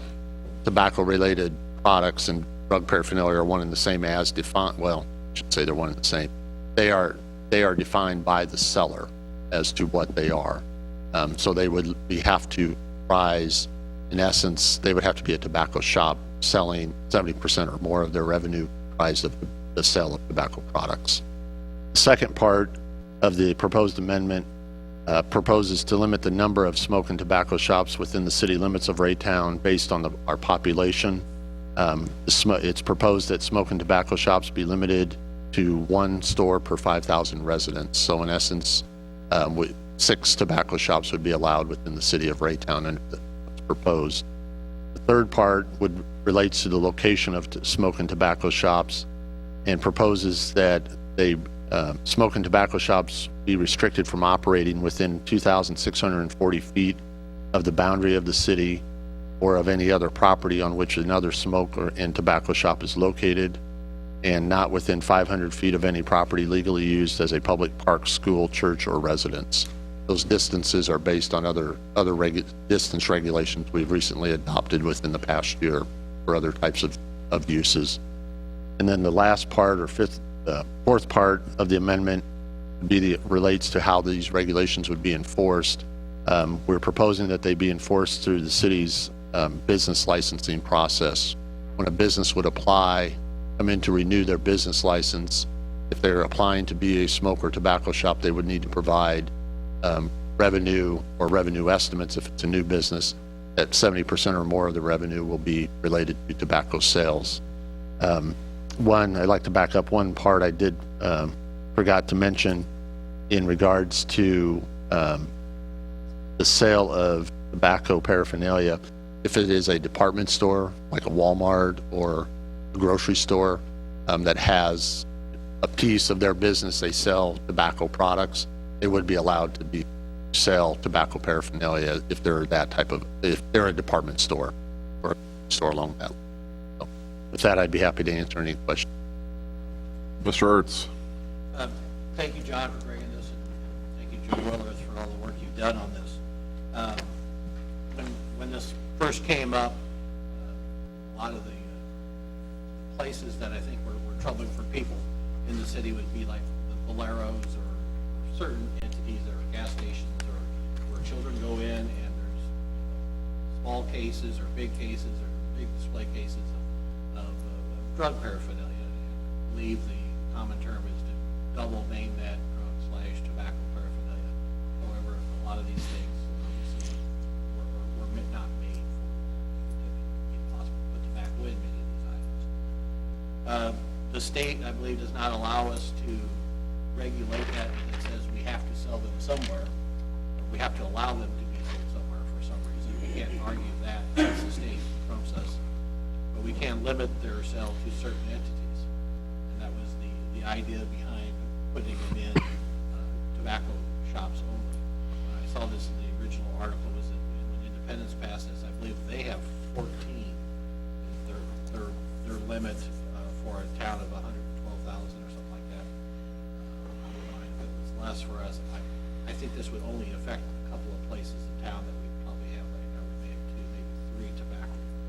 tobacco-related products and drug paraphernalia are one and the same as defined, well, I should say they're one and the same. They are defined by the seller as to what they are. So they would have to rise, in essence, they would have to be a tobacco shop selling 70% or more of their revenue comprised of the sale of tobacco products. The second part of the proposed amendment proposes to limit the number of smoke and tobacco shops within the city limits of Raytown based on our population. It's proposed that smoke and tobacco shops be limited to 1 store per 5,000 residents. So in essence, 6 tobacco shops would be allowed within the city of Raytown under what's proposed. The third part relates to the location of smoke and tobacco shops and proposes that smoke and tobacco shops be restricted from operating within 2,640 feet of the boundary of the city or of any other property on which another smoke and tobacco shop is located, and not within 500 feet of any property legally used as a public park, school, church, or residence. Those distances are based on other distance regulations we've recently adopted within the past year for other types of uses. And then the last part, or fourth part of the amendment relates to how these regulations would be enforced. We're proposing that they be enforced through the city's business licensing process. When a business would come in to renew their business license, if they're applying to be a smoke or tobacco shop, they would need to provide revenue or revenue estimates if it's a new business, that 70% or more of the revenue will be related to tobacco sales. I'd like to back up one part I forgot to mention in regards to the sale of tobacco paraphernalia. If it is a department store, like a Walmart or a grocery store that has a piece of their business, they sell tobacco products, they would be allowed to sell tobacco paraphernalia if they're if they're a department store or a store along that. So with that, I'd be happy to answer any questions. Mr. Ertz. Thank you, John, for bringing this, and thank you, Joe Willers, for all the work you've done on this. When this first came up, a lot of the places that I think were troubling for people in the city would be like the Boleros or certain entities or gas stations or where children go in and there's small cases or big display cases of drug paraphernalia. I believe the common term is to double name that drug/tobacco paraphernalia. However, a lot of these things obviously were not made for it possible to put tobacco in many of these items. The state, I believe, does not allow us to regulate that. It says we have to sell them somewhere. Or we have to allow them to be sold somewhere for some reason. We can't argue that since the state trumps us. But we can limit their sale to certain entities. And that was the idea behind putting them in tobacco shops only. When I saw this in the original article, was that when Independence passed this, I believe they have 14. Their limit for a town of 112,000 or something like that. I don't mind if it was less for us. I think this would only affect a couple of places in town that we probably have right now. We may have 2, maybe 3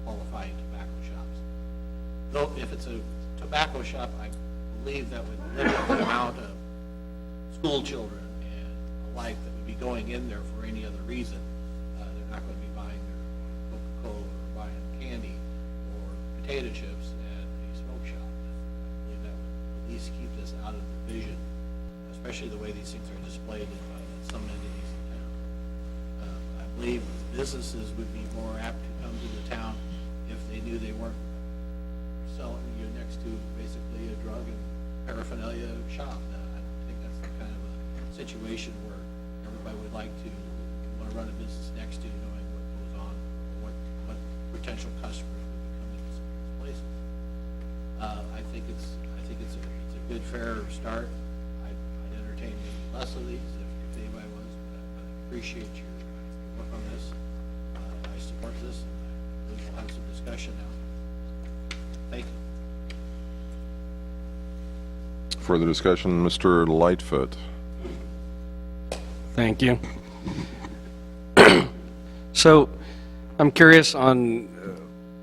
qualifying tobacco shops. Though if it's a tobacco shop, I believe that would limit the amount of school children and alike that would be going in there for any other reason. They're not going to be buying their Coca-Cola or buying candy or potato chips at a smoke shop. I believe that would at least keep this out of the vision, especially the way these things are displayed in some entities in town. I believe businesses would be more apt to come to the town if they knew they weren't selling you next to basically a drug and paraphernalia shop. I think that's the kind of a situation where everybody would like to want to run a business next to, knowing what goes on, or what potential customers would be coming to some of these places. I think it's a good, fair start. I'd entertain maybe less of these if anybody was, but I appreciate your work on this. I support this, and I believe we'll have some discussion now. Thank you. Further discussion, Mr. Lightfoot. Thank you. So I'm curious on,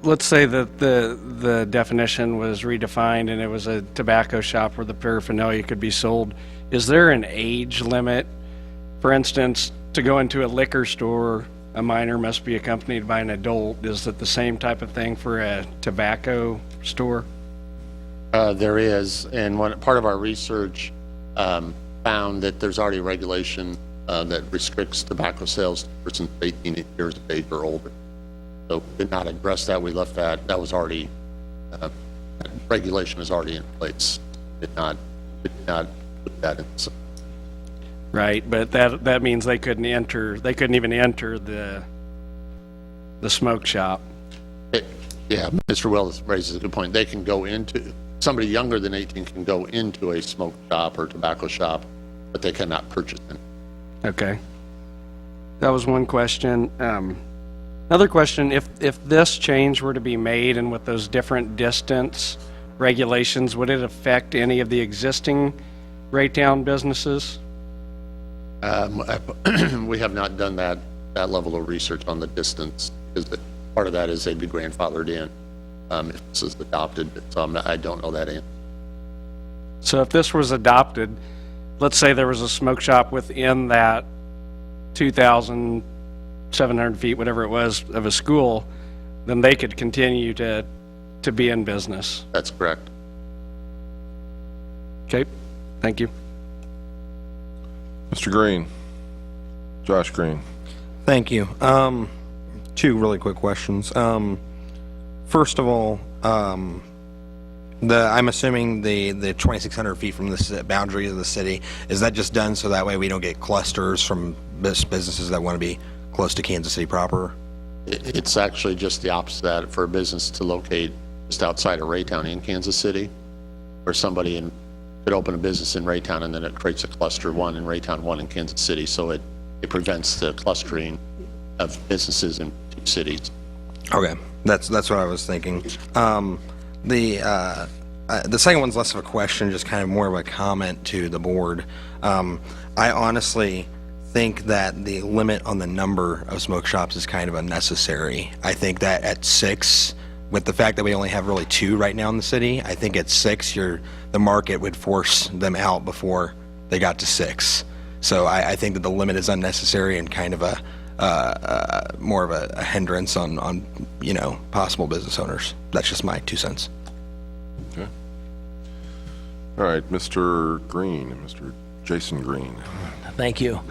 let's say that the definition was redefined and it was a tobacco shop where the paraphernalia could be sold. Is there an age limit? For instance, to go into a liquor store, a minor must be accompanied by an adult. Is it the same type of thing for a tobacco store? There is, and part of our research found that there's already regulation that restricts tobacco sales to persons 18 years of age or older. So we did not address that. We left that. That was already, regulation is already in place. Did not put that in. Right, but that means they couldn't even enter the smoke shop. Yeah, Mr. Wells raises a good point. They can go into, somebody younger than 18 can go into a smoke shop or tobacco shop, but they cannot purchase it. Okay. That was one question. Another question, if this change were to be made and with those different distance regulations, would it affect any of the existing Raytown businesses? We have not done that level of research on the distance, because part of that is they'd be grandfathered in if this is adopted. So I don't know that answer. So if this was adopted, let's say there was a smoke shop within that 2,700 feet, whatever it was, of a school, then they could continue to be in business. That's correct. Okay, thank you. Mr. Green, Josh Green. Thank you. Two really quick questions. First of all, I'm assuming the 2,600 feet from the boundary of the city, is that just done so that way we don't get clusters from businesses that want to be close to Kansas City proper? It's actually just the opposite for a business to locate just outside of Raytown in Kansas City, where somebody could open a business in Raytown and then it creates a cluster, one in Raytown, one in Kansas City, so it prevents the clustering of businesses in two cities. Okay, that's what I was thinking. The second one's less of a question, just kind of more of a comment to the board. I honestly think that the limit on the number of smoke shops is kind of unnecessary. I think that at 6, with the fact that we only have really 2 right now in the city, I think at 6, the market would force them out before they got to 6. So I think that the limit is unnecessary and kind of more of a hindrance on possible business owners. That's just my 2 cents. Okay. All right, Mr. Green, Mr. Jason Green. Thank you.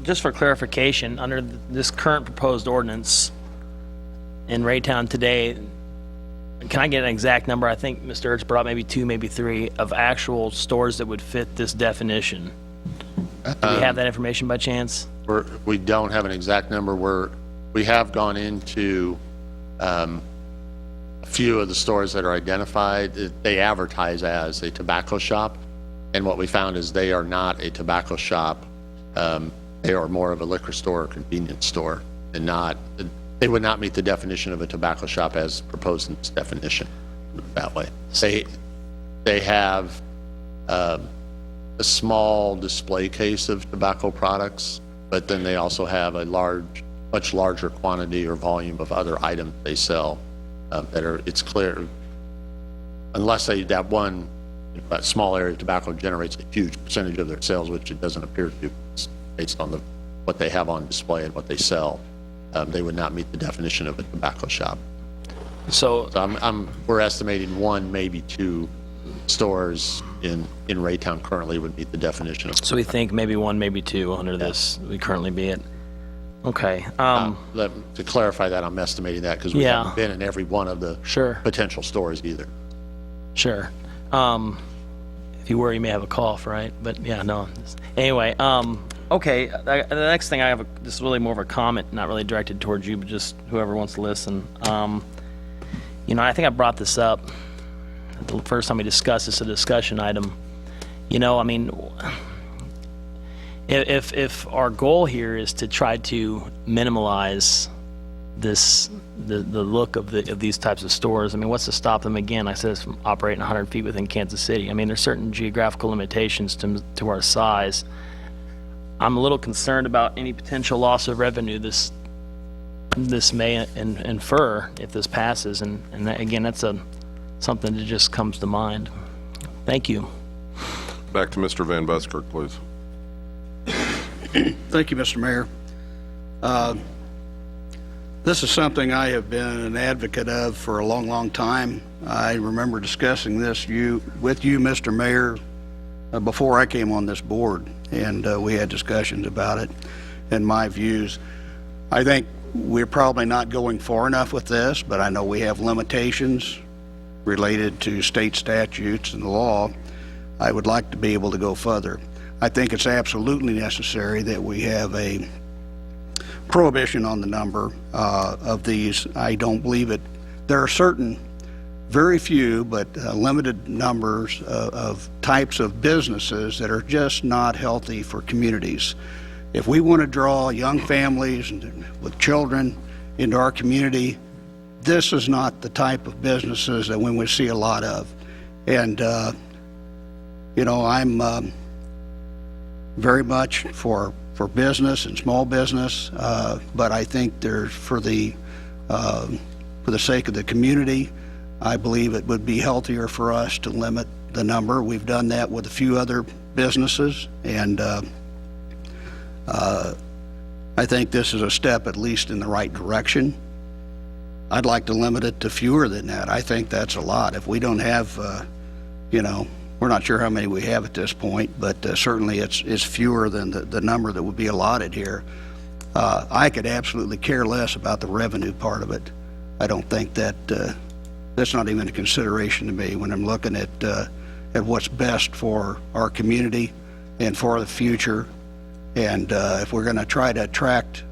Just for clarification, under this current proposed ordinance in Raytown today, can I get an exact number? I think Mr. Ertz brought maybe 2, maybe 3 of actual stores that would fit this definition. Do we have that information by chance? We don't have an exact number. We have gone into a few of the stores that are identified. They advertise as a tobacco shop, and what we found is they are not a tobacco shop. They are more of a liquor store or convenience store, and they would not meet the definition of a tobacco shop as proposed in this definition that way. They have a small display case of tobacco products, but then they also have a much larger quantity or volume of other items they sell it's clear, unless that small area of tobacco generates a huge percentage of their sales, which it doesn't appear to, based on what they have on display and what they sell. They would not meet the definition of a tobacco shop. So we're estimating 1, maybe 2 stores in Raytown currently would meet the definition of. So we think maybe 1, maybe 2 under this we currently be it. Okay. To clarify that, I'm estimating that because we haven't been in every one of the potential stores either. Sure. If you were, you may have a cough, right? But yeah, no. Anyway, okay. The next thing I have, this is really more of a comment, not really directed towards you, but just whoever wants to listen. I think I brought this up the first time we discussed this, a discussion item. If our goal here is to try to minimize the look of these types of stores. I mean, what's to stop them, again, I said, it's from operating 100 feet within Kansas City. I mean, there's certain geographical limitations to our size. I'm a little concerned about any potential loss of revenue this may infer if this passes, and that, again, that's something that just comes to mind. Thank you. Back to Mr. Van Buskirk, please. Thank you, Mr. Mayor. This is something I have been an advocate of for a long, long time. I remember discussing this with you, Mr. Mayor, before I came on this board, and we had discussions about it and my views. I think we're probably not going far enough with this, but I know we have limitations related to state statutes and the law. I would like to be able to go further. I think it's absolutely necessary that we have a prohibition on the number of these. I don't believe it. There are certain, very few, but limited numbers of types of businesses that are just not healthy for communities. If we want to draw young families with children into our community, this is not the type of businesses that we would see a lot of. And, you know, I'm very much for business and small business, but I think there's, for the sake of the community, I believe it would be healthier for us to limit the number. We've done that with a few other businesses, and I think this is a step at least in the right direction. I'd like to limit it to fewer than that. I think that's a lot. If we don't have, you know, we're not sure how many we have at this point, but certainly it's fewer than the number that would be allotted here. I could absolutely care less about the revenue part of it. I don't think that that's not even a consideration to me when I'm looking at what's best for our community and for the future. And if we're going to try to attract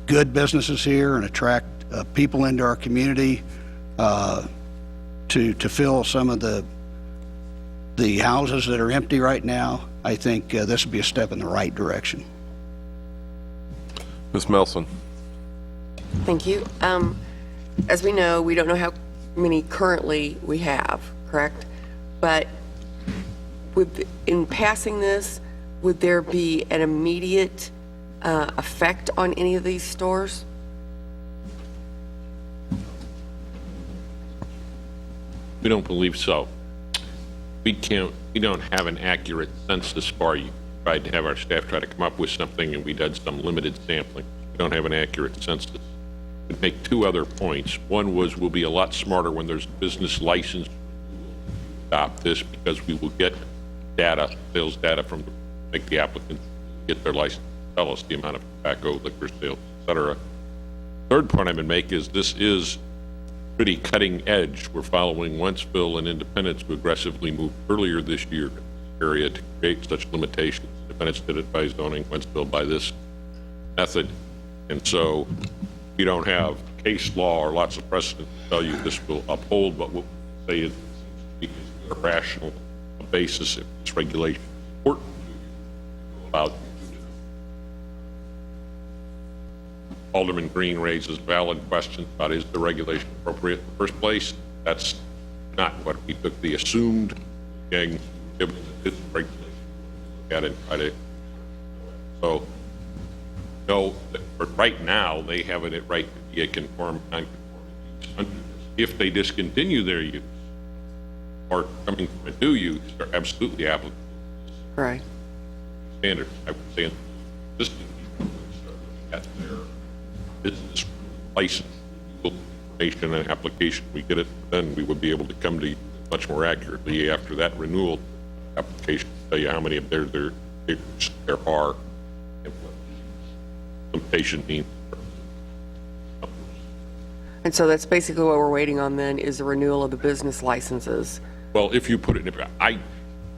good businesses here and attract people into our community to fill some of the houses that are empty right now, I think this would be a step in the right direction. Ms. Melson. Thank you. As we know, we don't know how many currently we have, correct? But in passing this, would there be an immediate effect on any of these stores? We don't believe so. We don't have an accurate census for you. Tried to have our staff try to come up with something, and we did some limited sampling. We don't have an accurate census. I'd make two other points. One was we'll be a lot smarter when there's business license. Stop this, because we will get data, sales data from make the applicants get their license, tell us the amount of tobacco, liquor sales, et cetera. Third point I'm going to make is this is pretty cutting edge. We're following Wentzville and Independence, who aggressively moved earlier this year in this area to create such limitations. Independence did it by zoning, Wentzville by this method. And so we don't have case law or lots of precedent to tell you this will uphold, but what we say is a rational basis if this regulation is important about. Alderman Green raises valid questions about is the regulation appropriate in the first place. That's not what we took the assumed gang given this regulation at it. So no, but right now they have it right to be a conform non-conforming use. If they discontinue their use or coming from a new use, they're absolutely applicable. Right. Standard. I would say this at their business license, information and application, we get it, then we would be able to come to you much more accurately after that renewal application, tell you how many of there are, and what limitation means. And so that's basically what we're waiting on then, is the renewal of the business licenses. Well, if you put it in, I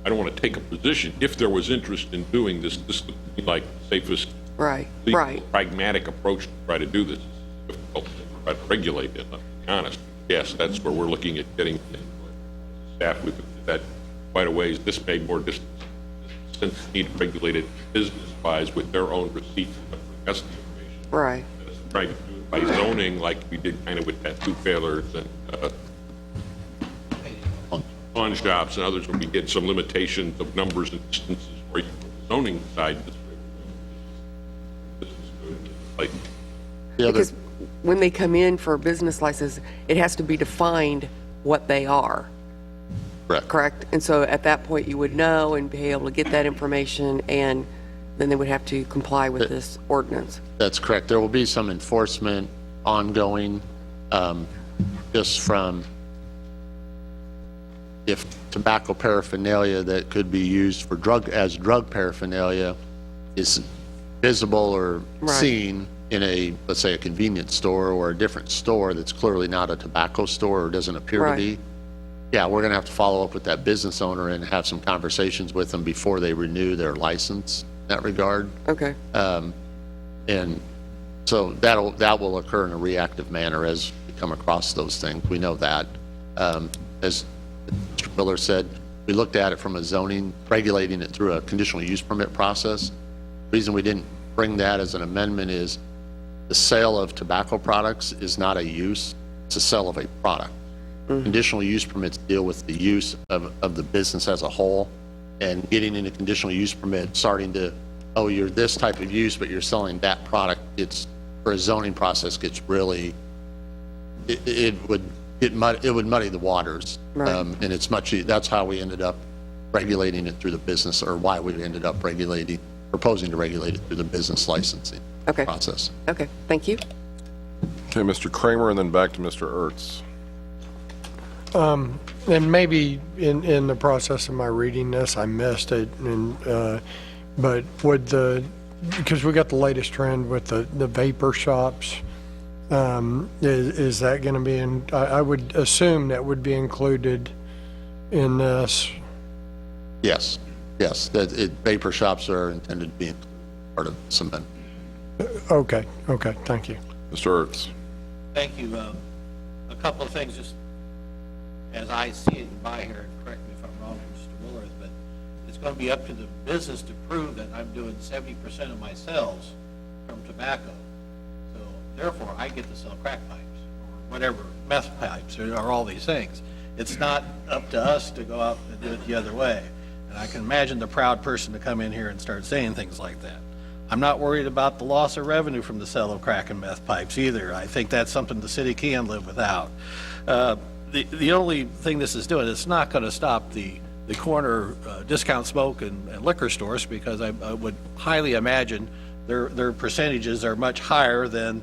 don't want to take a position. If there was interest in doing this would be like the safest, legal, pragmatic approach to try to do this. It's difficult to try to regulate it, let's be honest. Yes, that's where we're looking at getting staff with that quite a ways. This made more distance. Since need to regulate it business-wise with their own receipts and information. Right. Trying to do it by zoning, like we did kind of with tattoo parlors and pawn shops and others, when we get some limitations of numbers and distances where you zoning side. Like, Because when they come in for a business license, it has to be defined what they are. Correct? And so at that point, you would know and be able to get that information, and then they would have to comply with this ordinance. That's correct. There will be some enforcement ongoing, just from if tobacco paraphernalia that could be used for drug paraphernalia is visible or seen in a, let's say, a convenience store or a different store that's clearly not a tobacco store or doesn't appear to be. Yeah, we're going to have to follow up with that business owner and have some conversations with them before they renew their license in that regard. Okay. And so that will occur in a reactive manner as we come across those things. We know that. As Mr. Miller said, we looked at it from a zoning, regulating it through a conditional use permit process. The reason we didn't bring that as an amendment is the sale of tobacco products is not a use, it's a sale of a product. Conditional use permits deal with the use of the business as a whole, and getting in a conditional use permit, starting to, oh, you're this type of use, but you're selling that product, it's, for a zoning process, gets really, it would muddy the waters. And it's that's how we ended up regulating it through the business, or why we ended up proposing to regulate it through the business licensing process. Okay, thank you. Okay, Mr. Kramer, and then back to Mr. Ertz. And maybe in the process of my reading this, I missed it, but because we got the latest trend with the vapor shops, is that going to be in, I would assume that would be included in this? Yes, vapor shops are intended to be part of cement. Okay, thank you. Mr. Ertz. Thank you. A couple of things, just as I see it by here, and correct me if I'm wrong, Mr. Willers, but it's going to be up to the business to prove that I'm doing 70% of my sales from tobacco. So therefore, I get to sell crack pipes or whatever, meth pipes or all these things. It's not up to us to go out and do it the other way. And I can imagine the proud person to come in here and start saying things like that. I'm not worried about the loss of revenue from the sale of crack and meth pipes either. I think that's something the city can live without. The only thing this is doing, it's not going to stop the corner discount smoke and liquor stores, because I would highly imagine their percentages are much higher than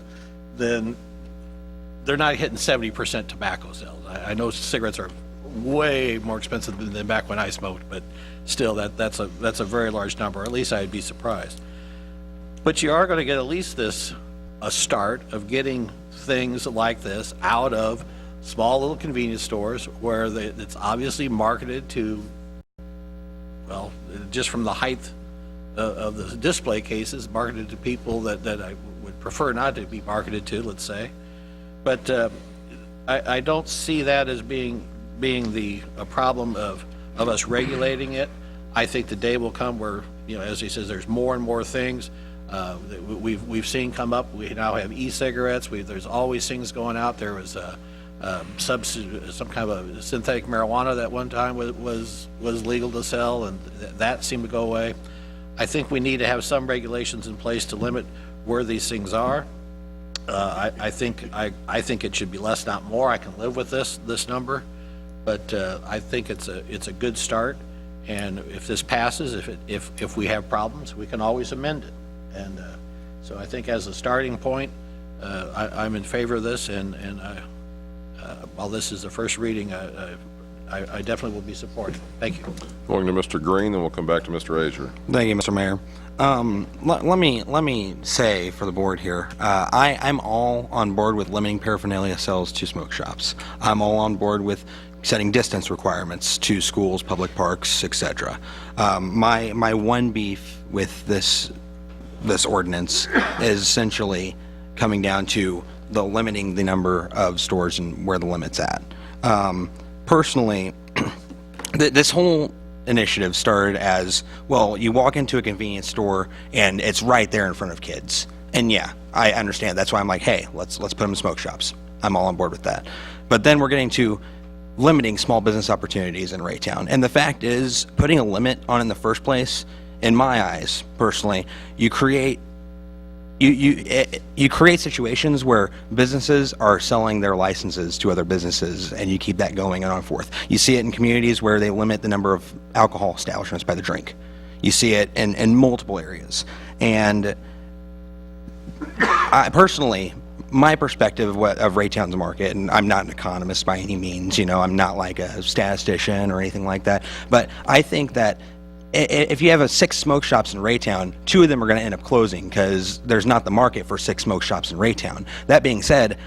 they're not hitting 70% tobacco sales. I know cigarettes are way more expensive than back when I smoked, but still that's a very large number. At least I'd be surprised. But you are going to get at least a start of getting things like this out of small little convenience stores where it's obviously marketed to, well, just from the height of the display cases, marketed to people that I would prefer not to be marketed to, let's say. But I don't see that as being a problem of us regulating it. I think the day will come where, as he says, there's more and more things that we've seen come up. We now have e-cigarettes. There's always things going out. There was some kind of synthetic marijuana that one time was legal to sell, and that seemed to go away. I think we need to have some regulations in place to limit where these things are. I think it should be less, not more. I can live with this number, but I think it's a good start. And if this passes, if we have problems, we can always amend it. And so I think as a starting point, I'm in favor of this. And while this is the first reading, I definitely will be supporting. Thank you. Going to Mr. Green, then we'll come back to Mr. Azier. Thank you, Mr. Mayor. Let me say for the board here, I'm all on board with limiting paraphernalia sales to smoke shops. I'm all on board with setting distance requirements to schools, public parks, etc. My one beef with this ordinance is essentially coming down to the limiting the number of stores and where the limit's at. Personally, this whole initiative started as, well, you walk into a convenience store and it's right there in front of kids. And yeah, I understand. That's why I'm like, hey, let's put them in smoke shops. I'm all on board with that. But then we're getting to limiting small business opportunities in Raytown. And the fact is, putting a limit on in the first place, in my eyes, personally, you create situations where businesses are selling their licenses to other businesses, and you keep that going and on forth. You see it in communities where they limit the number of alcohol establishments by the drink. You see it in multiple areas. And I personally, my perspective of Raytown's market, and I'm not an economist by any means, I'm not like a statistician or anything like that, but I think that if you have 6 smoke shops in Raytown, 2 of them are going to end up closing because there's not the market for 6 smoke shops in Raytown. That being said,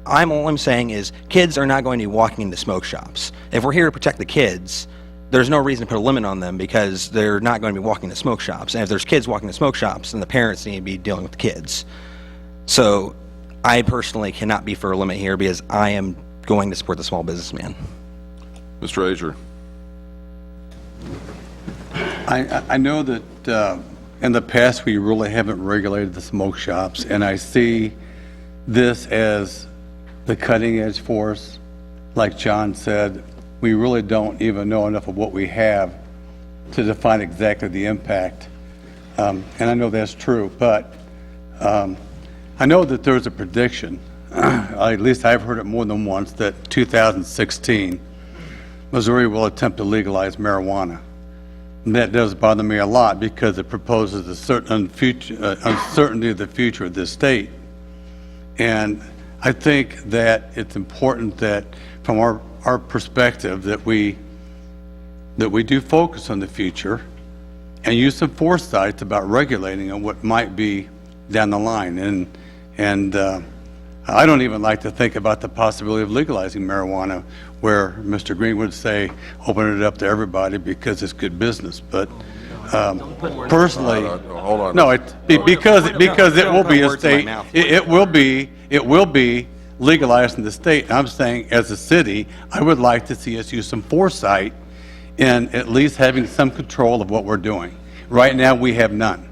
all I'm saying is kids are not going to be walking into smoke shops. If we're here to protect the kids, there's no reason to put a limit on them because they're not going to be walking to smoke shops. And if there's kids walking to smoke shops, then the parents need to be dealing with the kids. So I personally cannot be for a limit here because I am going to support the small businessman. Mr. Azier. I know that in the past we really haven't regulated the smoke shops, and I see this as the cutting edge for us. Like John said, we really don't even know enough of what we have to define exactly the impact. And I know that's true, but I know that there's a prediction, at least I've heard it more than once, that 2016, Missouri will attempt to legalize marijuana. And that does bother me a lot because it proposes a certain uncertainty of the future of this state. And I think that it's important that from our perspective that we do focus on the future and use some foresight about regulating on what might be down the line. And I don't even like to think about the possibility of legalizing marijuana, where Mr. Green would say, open it up to everybody because it's good business. But personally, hold on. no, because it will be a state. It will be legalized in the state. I'm saying, as a city, I would like to see us use some foresight in at least having some control of what we're doing. Right now, we have none,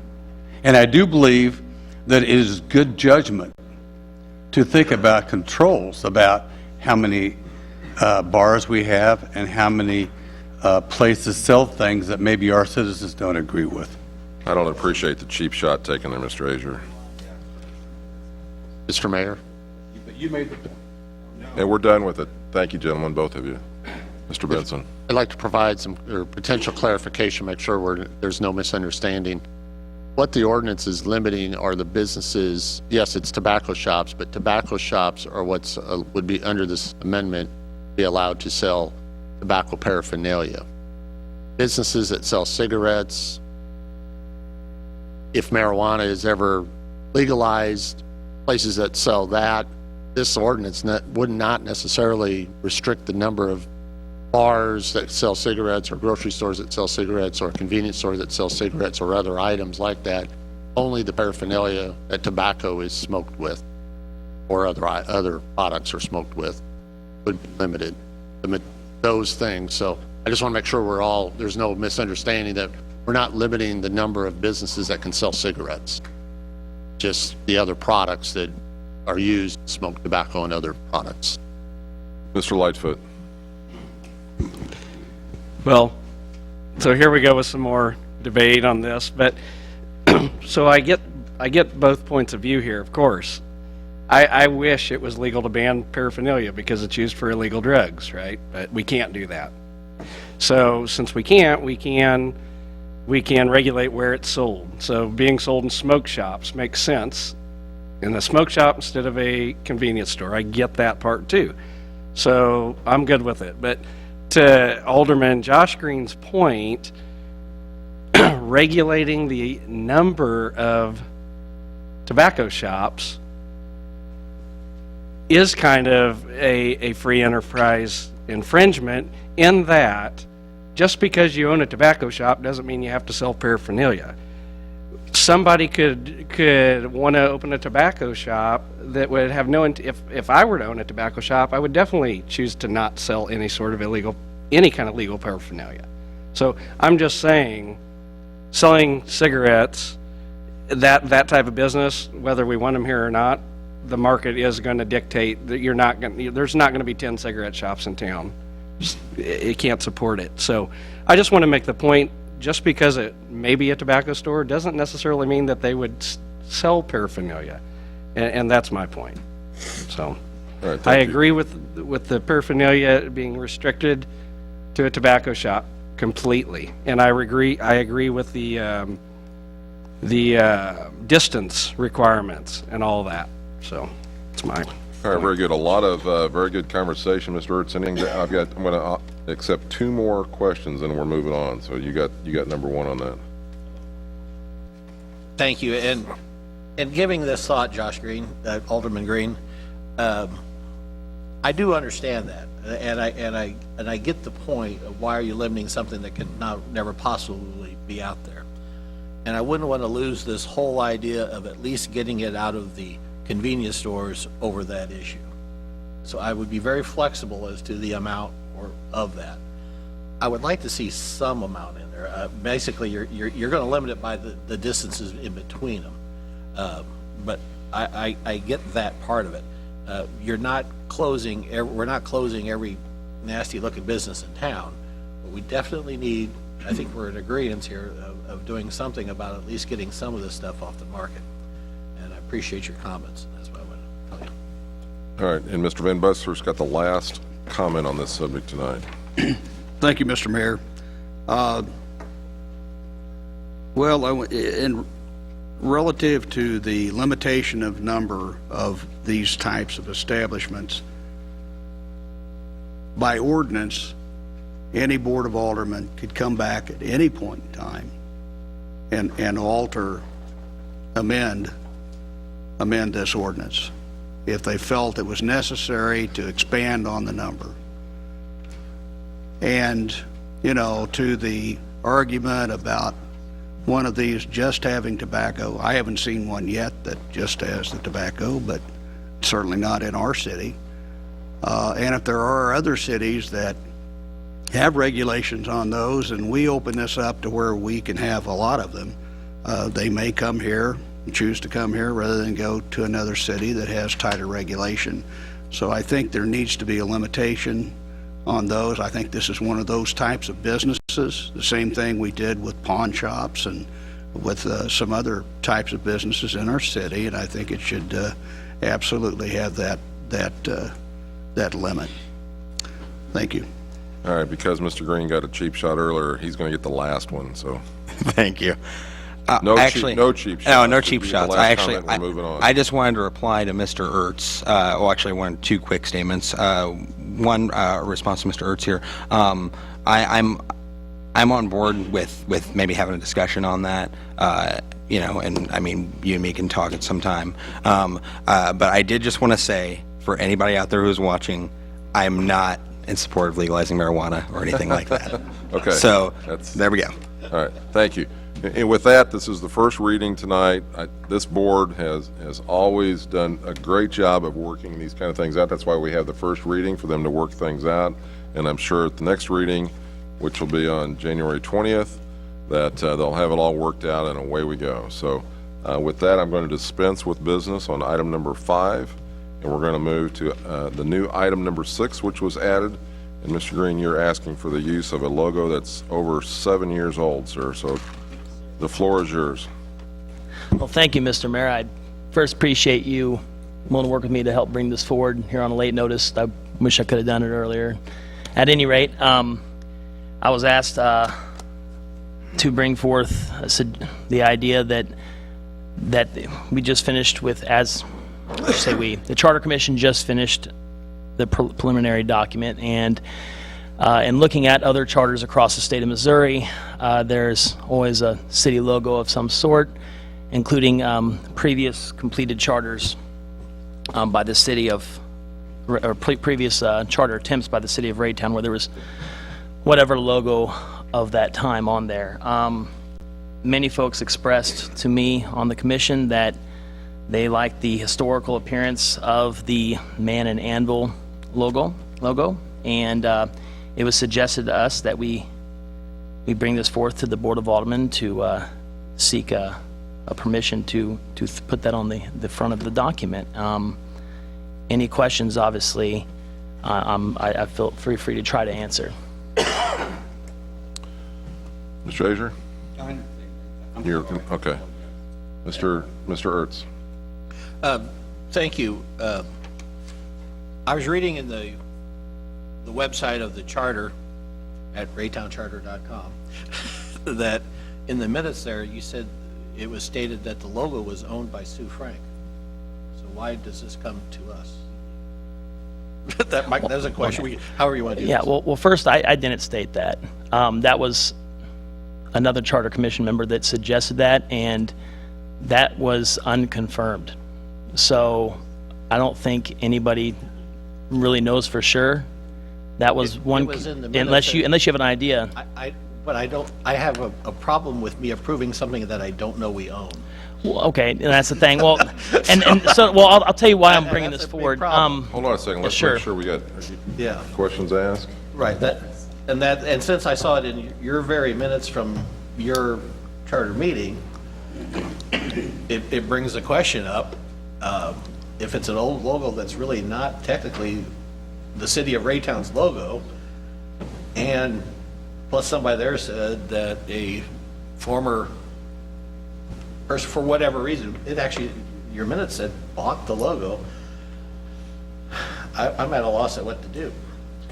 and I do believe that it is good judgment to think about controls, about how many bars we have and how many places sell things that maybe our citizens don't agree with. I don't appreciate the cheap shot taken there, Mr. Azier. Mr. Mayor? You made the point. And we're done with it. Thank you, gentlemen, both of you. Mr. Benson. I'd like to provide some potential clarification, make sure there's no misunderstanding. What the ordinance is limiting are the businesses, yes, it's tobacco shops, but tobacco shops are what's would be under this amendment be allowed to sell tobacco paraphernalia. Businesses that sell cigarettes, if marijuana is ever legalized, places that sell that, this ordinance would not necessarily restrict the number of bars that sell cigarettes or grocery stores that sell cigarettes or convenience stores that sell cigarettes or other items like that. Only the paraphernalia that tobacco is smoked with or other products are smoked with would be limited. Limit those things. So I just want to make sure there's no misunderstanding that we're not limiting the number of businesses that can sell cigarettes, just the other products that are used, smoked tobacco and other products. Mr. Lightfoot. Well, so here we go with some more debate on this, but so I get both points of view here, of course. I wish it was legal to ban paraphernalia because it's used for illegal drugs, right? But we can't do that. So since we can't, we can regulate where it's sold. So being sold in smoke shops makes sense. In a smoke shop instead of a convenience store, I get that part too. So I'm good with it. But to Alderman Josh Green's point, regulating the number of tobacco shops is kind of a free enterprise infringement, in that just because you own a tobacco shop doesn't mean you have to sell paraphernalia. Somebody could want to open a tobacco shop that would have no, if I were to own a tobacco shop, I would definitely choose to not sell any kind of legal paraphernalia. So I'm just saying, selling cigarettes, that type of business, whether we want them here or not, the market is going to dictate that there's not going to be 10 cigarette shops in town. It can't support it. So I just want to make the point, just because it may be a tobacco store doesn't necessarily mean that they would sell paraphernalia. And that's my point. So I agree with the paraphernalia being restricted to a tobacco shop completely. And I agree with the distance requirements and all that. So it's mine. All right, very good. A lot of very good conversation, Mr. Ertz. I'm going to accept 2 more questions, and we're moving on. So you got number 1 on that. Thank you. And giving this thought, Josh Green, Alderman Green, I do understand that, and I get the point of why are you limiting something that can never possibly be out there. And I wouldn't want to lose this whole idea of at least getting it out of the convenience stores over that issue. So I would be very flexible as to the amount of that. I would like to see some amount in there. Basically, you're going to limit it by the distances in between them. But I get that part of it. We're not closing every nasty looking business in town, but we definitely need, I think we're in agreement here of doing something about at least getting some of this stuff off the market. And I appreciate your comments. That's what I want to tell you. All right, and Mr. Van Buster's got the last comment on this subject tonight. Thank you, Mr. Mayor. Well, in relative to the limitation of number of these types of establishments, by ordinance, any Board of Aldermen could come back at any point in time and amend this ordinance if they felt it was necessary to expand on the number. And, you know, to the argument about one of these just having tobacco, I haven't seen one yet that just has the tobacco, but certainly not in our city. And if there are other cities that have regulations on those and we open this up to where we can have a lot of them, they may come here and choose to come here rather than go to another city that has tighter regulation. So I think there needs to be a limitation on those. I think this is one of those types of businesses, the same thing we did with pawn shops and with some other types of businesses in our city, and I think it should absolutely have that limit. Thank you. All right, because Mr. Green got a cheap shot earlier, he's going to get the last one, so. Thank you. No actually, cheap shots. No, no cheap This will be the shots. last comment, we're moving on. I just wanted to reply to Mr. Ertz. Well, actually, I wanted 2 quick statements. One response to Mr. Ertz here. I'm on board with maybe having a discussion on that. You know, and I mean, you and me can talk at some time. But I did just want to say, for anybody out there who's watching, I'm not in support of legalizing marijuana or anything like that. Okay. So there we go. All right, thank you. And with that, this is the first reading tonight. This board has always done a great job of working these kind of things out. That's why we have the first reading, for them to work things out. And I'm sure at the next reading, which will be on January 20th, that they'll have it all worked out and away we go. So with that, I'm going to dispense with business on item number 5, and we're going to move to the new item number 6, which was added. And Mr. Green, you're asking for the use of a logo that's over 7 years old, sir. So the floor is yours. Well, thank you, Mr. Mayor. I first appreciate you willing to work with me to help bring this forward here on a late notice. I wish I could have done it earlier. At any rate, I was asked to bring forth the idea that we just finished with, the Charter Commission just finished the preliminary document, and in looking at other charters across the state of Missouri, there's always a city logo of some sort, including previous completed charters by the city of, or previous charter attempts by the city of Raytown, where there was whatever logo of that time on there. Many folks expressed to me on the commission that they liked the historical appearance of the Man and Anvil logo, and it was suggested to us that we bring this forth to the Board of Aldermen to seek a permission to put that on the front of the document. Any questions, obviously, I feel free to try to answer. Mr. Azier? You're, okay. Mr. Ertz? Thank you. I was reading in the website of the charter at raytowncharter.com that in the minutes there, you said it was stated that the logo was owned by Sue Frank. So why does this come to us? That's a question. However you want to do this. Well, first, I didn't state that. That was another Charter Commission member that suggested that, and that was unconfirmed. So I don't think anybody really knows for sure. That was one, it was in the unless you have an idea. But I have a problem with me approving something that I don't know we own. Well, okay, and that's the thing. Well, I'll tell you why I'm bringing this forward. Hold on a second. Let's make sure we got questions asked. Right. And since I saw it in your very minutes from your charter meeting, it brings the question up. If it's an old logo that's really not technically the city of Raytown's logo, and plus somebody there said that a former person, for whatever reason, it actually, your minutes said bought the logo, I'm at a loss at what to do.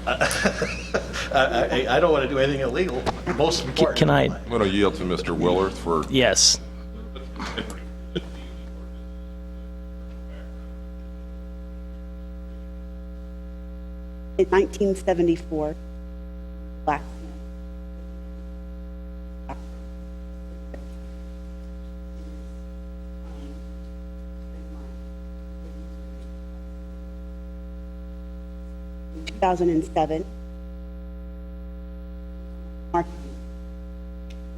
I don't want to do anything illegal. Most important. Can I? I'm going to yield to Mr. Willerth for. Yes. In 1974, blacksmith. In 2007, marketing.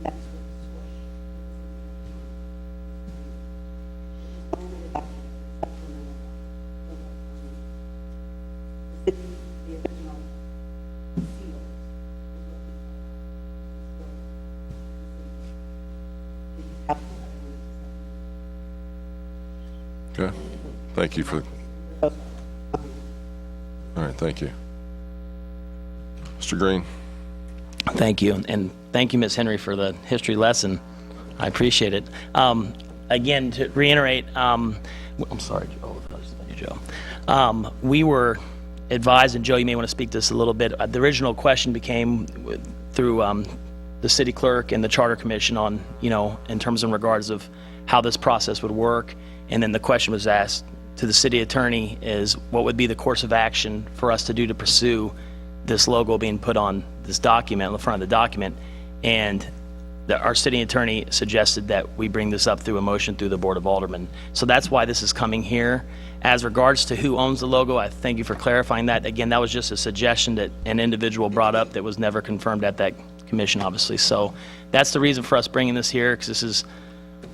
That's the original seal. Okay. Thank you for. All right. Thank you. Mr. Green. Thank you, and thank you, Ms. Henry, for the history lesson. I appreciate it. Again, to reiterate, I'm sorry, Joe. Thank you, Joe. We were advised, and Joe, you may want to speak to this a little bit. The original question became through the city clerk and the Charter Commission on, in terms in regards of how this process would work, and then the question was asked to the city attorney is what would be the course of action for us to do to pursue this logo being put on this document, on the front of the document, and our city attorney suggested that we bring this up through a motion through the Board of Aldermen. So that's why this is coming here. As regards to who owns the logo, I thank you for clarifying that. Again, that was just a suggestion that an individual brought up that was never confirmed at that commission, obviously. So that's the reason for us bringing this here, because this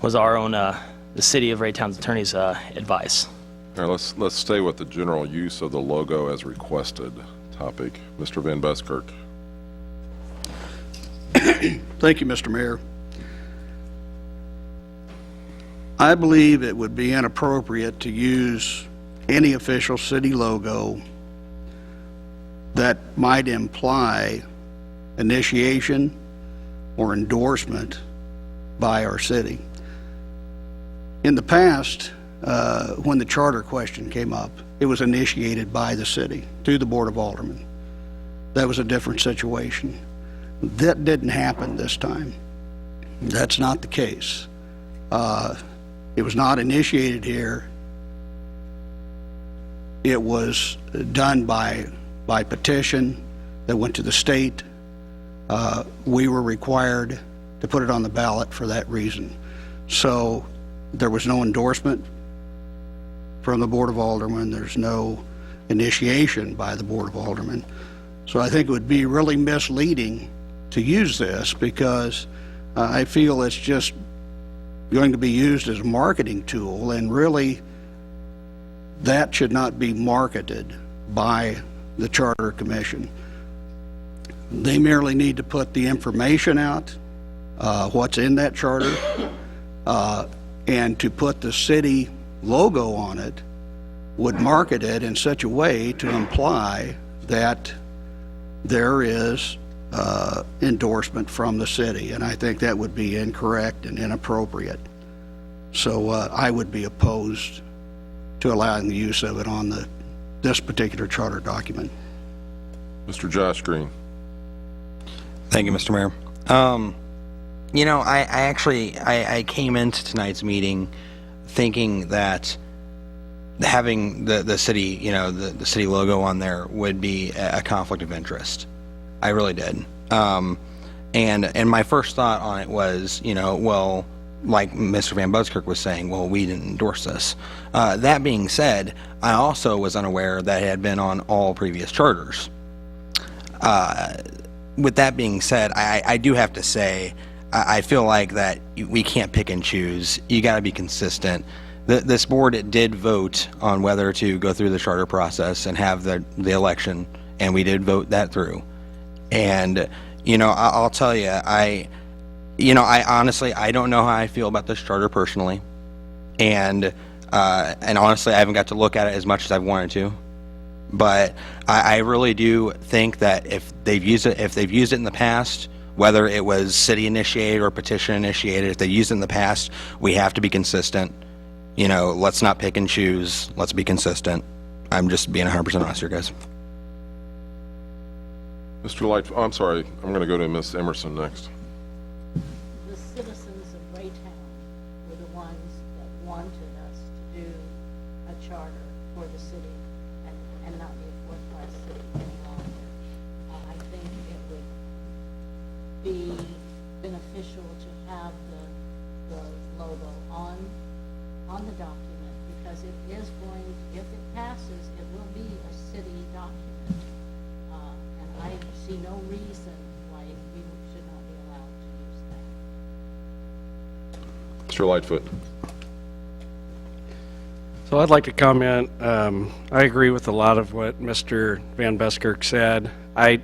was our own, the city of Raytown's attorney's advice. All right, let's stay with the general use of the logo as requested topic. Mr. Van Buskirk. Thank you, Mr. Mayor. I believe it would be inappropriate to use any official city logo that might imply initiation or endorsement by our city. In the past, when the charter question came up, it was initiated by the city through the Board of Aldermen. That was a different situation. That didn't happen this time. That's not the case. It was not initiated here. It was done by petition that went to the state. We were required to put it on the ballot for that reason. So there was no endorsement from the Board of Aldermen. There's no initiation by the Board of Aldermen. So I think it would be really misleading to use this, because I feel it's just going to be used as a marketing tool, and really that should not be marketed by the Charter Commission. They merely need to put the information out, what's in that charter, and to put the city logo on it would market it in such a way to imply that there is endorsement from the city, and I think that would be incorrect and inappropriate. So I would be opposed to allowing the use of it on this particular charter document. Mr. Josh Green. Thank you, Mr. Mayor. You know, I actually came into tonight's meeting thinking that having the city, you know, the city logo on there would be a conflict of interest. I really did. And my first thought on it was, you know, well, like Mr. Van Buskirk was saying, well, we didn't endorse this. That being said, I also was unaware that it had been on all previous charters. With that being said, I do have to say, I feel like that we can't pick and choose. You got to be consistent. This board did vote on whether to go through the charter process and have the election, and we did vote that through. And, you know, I'll tell you, I honestly, I don't know how I feel about this charter personally. And honestly, I haven't got to look at it as much as I've wanted to. But I really do think that if they've used it in the past, whether it was city initiated or petition initiated, if they used it in the past, we have to be consistent. You know, let's not pick and choose. Let's be consistent. I'm just being 100% honest here, guys. Mr. Light, I'm sorry, I'm going to go to Ms. Emerson next. The citizens of Raytown were the ones that wanted us to do a charter for the city and not be a fourth-class city any longer. I think it would be beneficial to have the logo on the document, because it is going, if it passes, it will be a city document. And I see no reason why we should not be allowed to use that. Mr. Lightfoot. So I'd like to comment. I agree with a lot of what Mr. Van Buskirk said. I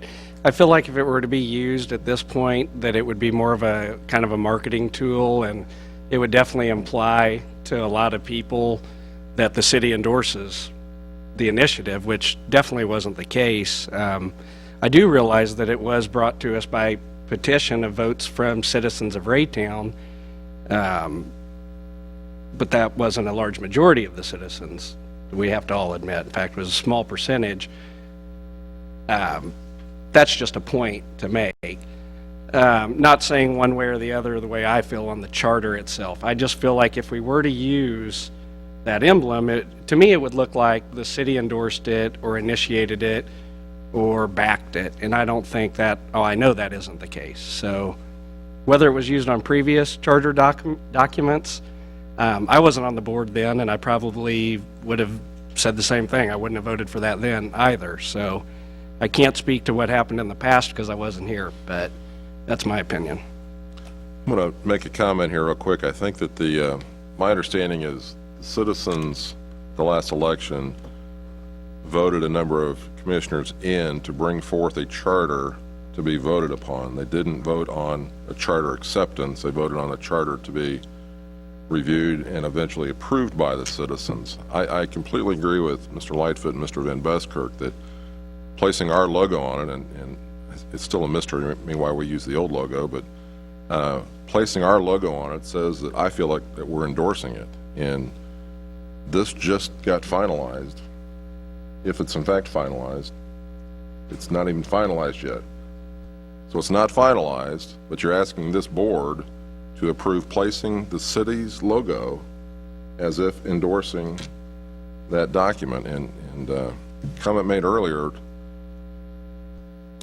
feel like if it were to be used at this point, that it would be more of a kind of a marketing tool, and it would definitely imply to a lot of people that the city endorses the initiative, which definitely wasn't the case. I do realize that it was brought to us by petition of votes from citizens of Raytown, but that wasn't a large majority of the citizens, we have to all admit. In fact, it was a small percentage. That's just a point to make. Not saying one way or the other the way I feel on the charter itself. I just feel like if we were to use that emblem, to me it would look like the city endorsed it or initiated it or backed it, and I don't think that, I know that isn't the case. So whether it was used on previous charter documents, I wasn't on the board then, and I probably would have said the same thing. I wouldn't have voted for that then either. So I can't speak to what happened in the past because I wasn't here, but that's my opinion. I'm going to make a comment here real quick. I think that my understanding is the citizens, the last election, voted a number of commissioners in to bring forth a charter to be voted upon. They didn't vote on a charter acceptance. They voted on a charter to be reviewed and eventually approved by the citizens. I completely agree with Mr. Lightfoot and Mr. Van Buskirk that placing our logo on it, and it's still a mystery to me why we use the old logo, but placing our logo on it says that I feel like that we're endorsing it. And this just got finalized. If it's in fact finalized, it's not even finalized yet. So it's not finalized, but you're asking this board to approve placing the city's logo as if endorsing that document. And comment made earlier,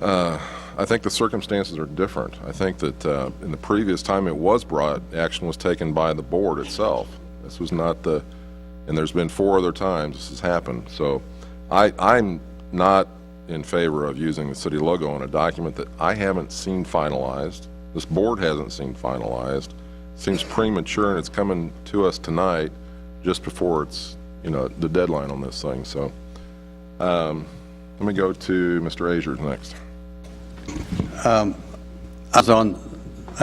I think the circumstances are different. I think that in the previous time it was brought, action was taken by the board itself. This was not and there's been 4 other times this has happened. So I'm not in favor of using the city logo on a document that I haven't seen finalized. This board hasn't seen finalized. It seems premature, and it's coming to us tonight just before it's, the deadline on this thing. So let me go to Mr. Azers next. I've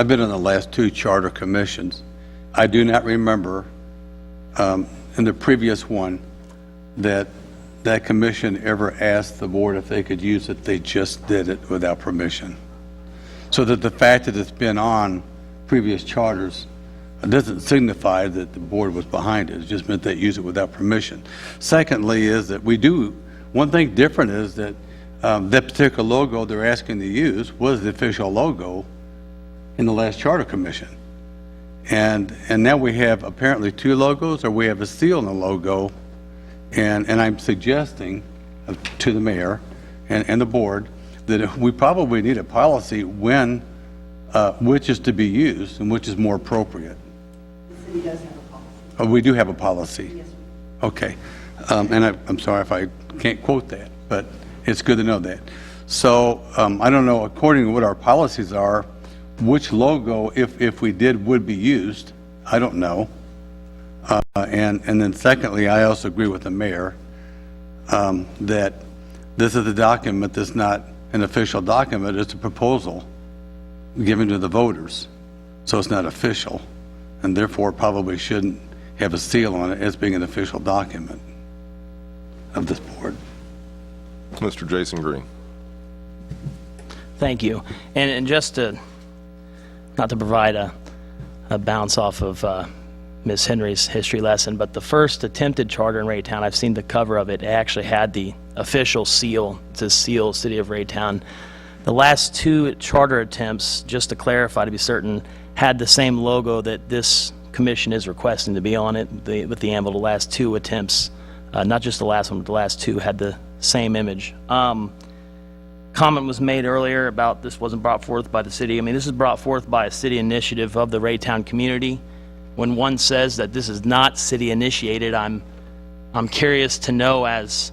been on the last 2 charter commissions, I do not remember in the previous one that that commission ever asked the board if they could use it. They just did it without permission. So that the fact that it's been on previous charters doesn't signify that the board was behind it. It just meant they use it without permission. Secondly is that one thing different is that that particular logo they're asking to use was the official logo in the last charter commission. And now we have apparently two logos, or we have a seal in the logo. And I'm suggesting to the mayor and the board that we probably need a policy when, which is to be used and which is more appropriate. The city does have a policy. Oh, we do have a policy? Yes. Okay. And I'm sorry if I can't quote that, but it's good to know that. So I don't know, according to what our policies are, which logo, if we did, would be used. I don't know. And then secondly, I also agree with the mayor that this is a document that's not an official document. It's a proposal given to the voters. So it's not official, and therefore probably shouldn't have a seal on it as being an official document of this board. Mr. Jason Green. Thank you. And just not to provide a bounce off of Ms. Henry's history lesson, but the first attempted charter in Raytown, I've seen the cover of it, it actually had the official seal, it says seal, City of Raytown. The last two charter attempts, just to clarify, to be certain, had the same logo that this commission is requesting to be on it, with the anvil. The last two attempts, not just the last one, but the last two had the same image. Comment was made earlier about this wasn't brought forth by the city. I mean, this is brought forth by a city initiative of the Raytown community. When one says that this is not city initiated, I'm curious to know as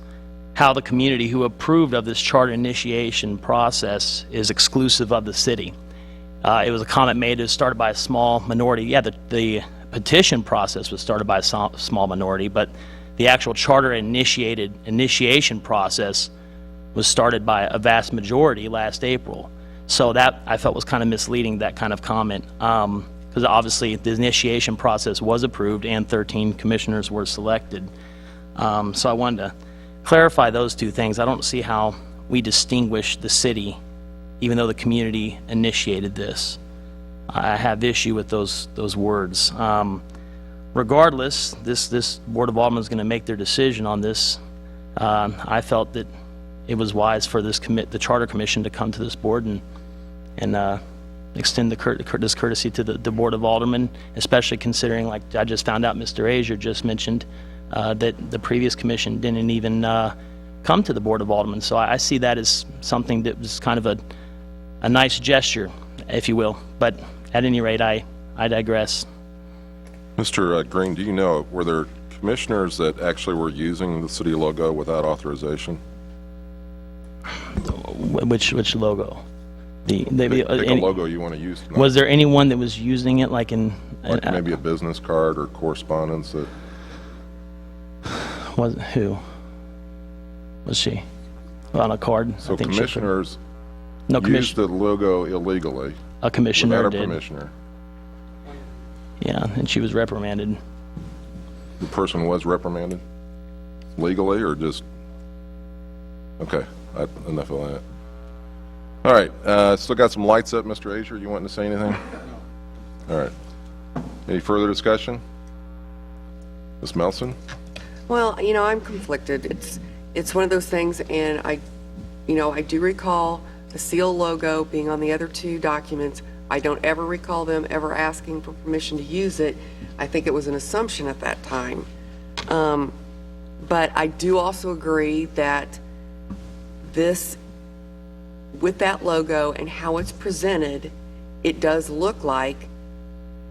how the community who approved of this charter initiation process is exclusive of the city. It was a comment made, it was started by a small minority. Yeah, the petition process was started by a small minority, but the actual charter initiation process was started by a vast majority last April. So that I felt was kind of misleading, that kind of comment, because obviously the initiation process was approved and 13 commissioners were selected. So I wanted to clarify those two things. I don't see how we distinguish the city, even though the community initiated this. I have issue with those words. Regardless, this Board of Aldermen is going to make their decision on this. I felt that it was wise for this the Charter Commission to come to this board and extend this courtesy to the Board of Aldermen, especially considering, like I just found out, Mr. Azier just mentioned that the previous commission didn't even come to the Board of Aldermen. So I see that as something that was kind of a nice gesture, if you will. But at any rate, I digress. Mr. Green, do you know, were there commissioners that actually were using the city logo without authorization? Which logo? Pick a logo you want to use tonight. Was there anyone that was using it like in... Like maybe a business card or correspondence that... Who? Was she? On a card? So commissioners No, used the logo illegally. A commissioner without a did. commissioner. Yeah, and she was reprimanded. The person was reprimanded? Legally or just... Okay, enough of that. All right, still got some lights up, Mr. Azier. You wanting to say anything? All right. Any further discussion? Ms. Melson? Well, I'm conflicted. It's one of those things, and I do recall the seal logo being on the other two documents. I don't ever recall them ever asking for permission to use it. I think it was an assumption at that time. But I do also agree that this, with that logo and how it's presented, it does look like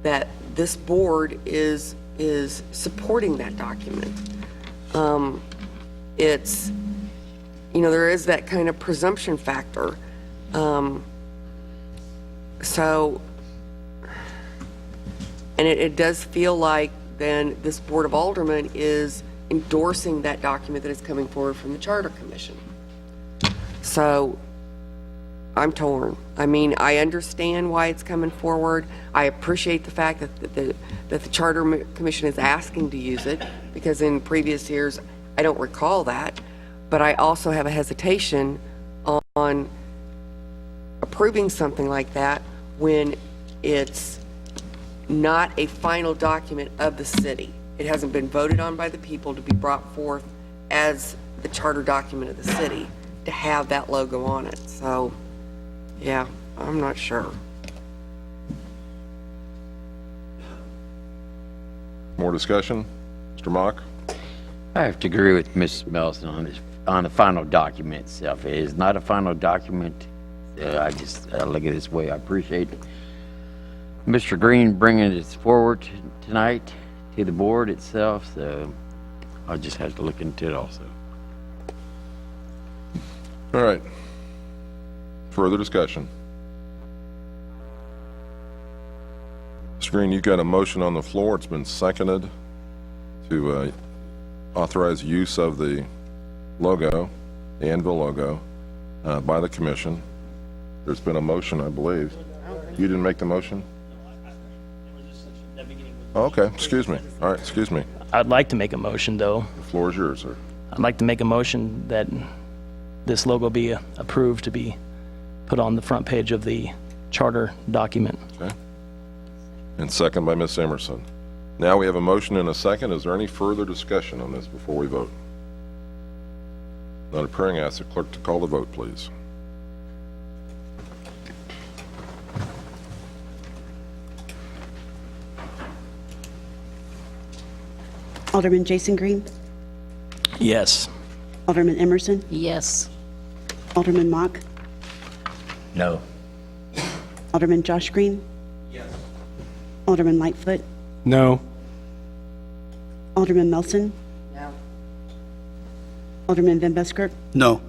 that this board is supporting that document. It's, there is that kind of presumption factor. So, and it does feel like then this Board of Aldermen is endorsing that document that is coming forward from the Charter Commission. So, I'm torn. I mean, I understand why it's coming forward. I appreciate the fact that the Charter Commission is asking to use it, because in previous years, I don't recall that. But I also have a hesitation on approving something like that when it's not a final document of the city. It hasn't been voted on by the people to be brought forth as the charter document of the city to have that logo on it. So, yeah, I'm not sure. More discussion? Mr. Mock? I have to agree with Ms. Melson on the final document itself. It is not a final document. I just look at it this way. I appreciate Mr. Green bringing this forward tonight to the board itself, so I'll just have to look into it also. All right. Further discussion? Mr. Green, you've got a motion on the floor. It's been seconded to authorize use of the logo, the Anvil logo, by the commission. There's been a motion, I believe. You didn't make the motion? Okay, excuse me. All right, excuse me. I'd like to make a motion, though. The floor is yours, sir. I'd like to make a motion that this logo be approved to be put on the front page of the charter document. Okay. And second by Ms. Emerson. Now we have a motion and a second. Is there any further discussion on this before we vote? Not appearing, ask the clerk to call the vote, please. Alderman Jason Green, Yes. Alderman Emerson, Yes. Alderman Mock, No. Alderman Josh Green, Yes. Alderman Lightfoot, No. Alderman Melson, No. Alderman Van Buskirk, No.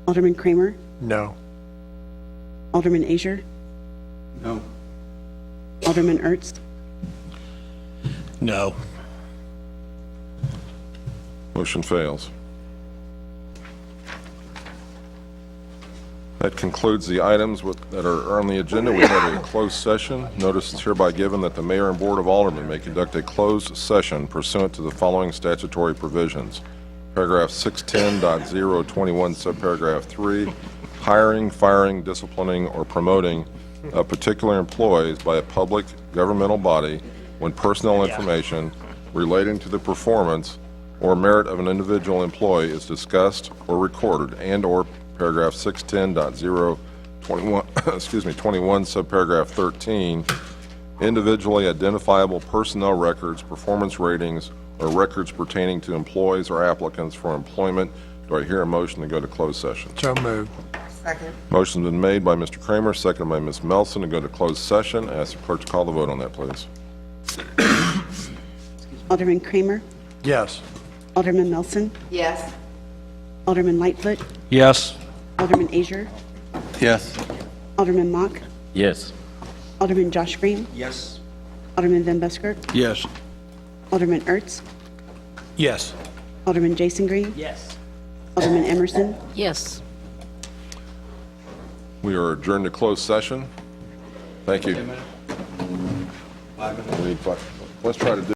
Alderman Kramer, No. Alderman Azier, No. Alderman Ernst, No. Motion fails. That concludes the items that are on the agenda. We have a closed session. Notice is hereby given that the mayor and board of aldermen may conduct a closed session pursuant to the following statutory provisions. Paragraph 610.021, subparagraph 3, hiring, firing, disciplining, or promoting of particular employees by a public governmental body when personnel information relating to the performance or merit of an individual employee is discussed or recorded, and/or paragraph 610.021, 21, subparagraph 13, individually identifiable personnel records, performance ratings, or records pertaining to employees or applicants for employment. Do I hear a motion to go to closed session? So moved. Second. Motion's been made by Mr. Kramer, seconded by Ms. Melson to go to closed session. Ask the clerk to call the vote on that, please. Alderman Kramer, Yes. Alderman Melson, Yes. Alderman Lightfoot, Yes. Alderman Azier, Yes. Alderman Mock, Yes. Alderman Josh Green, Yes. Alderman Van Buskirk, Yes. Alderman Ernst, Yes. Alderman Jason Green, Yes. Alderman Emerson, Yes. We are adjourned to closed session. Thank you. We need let's try to do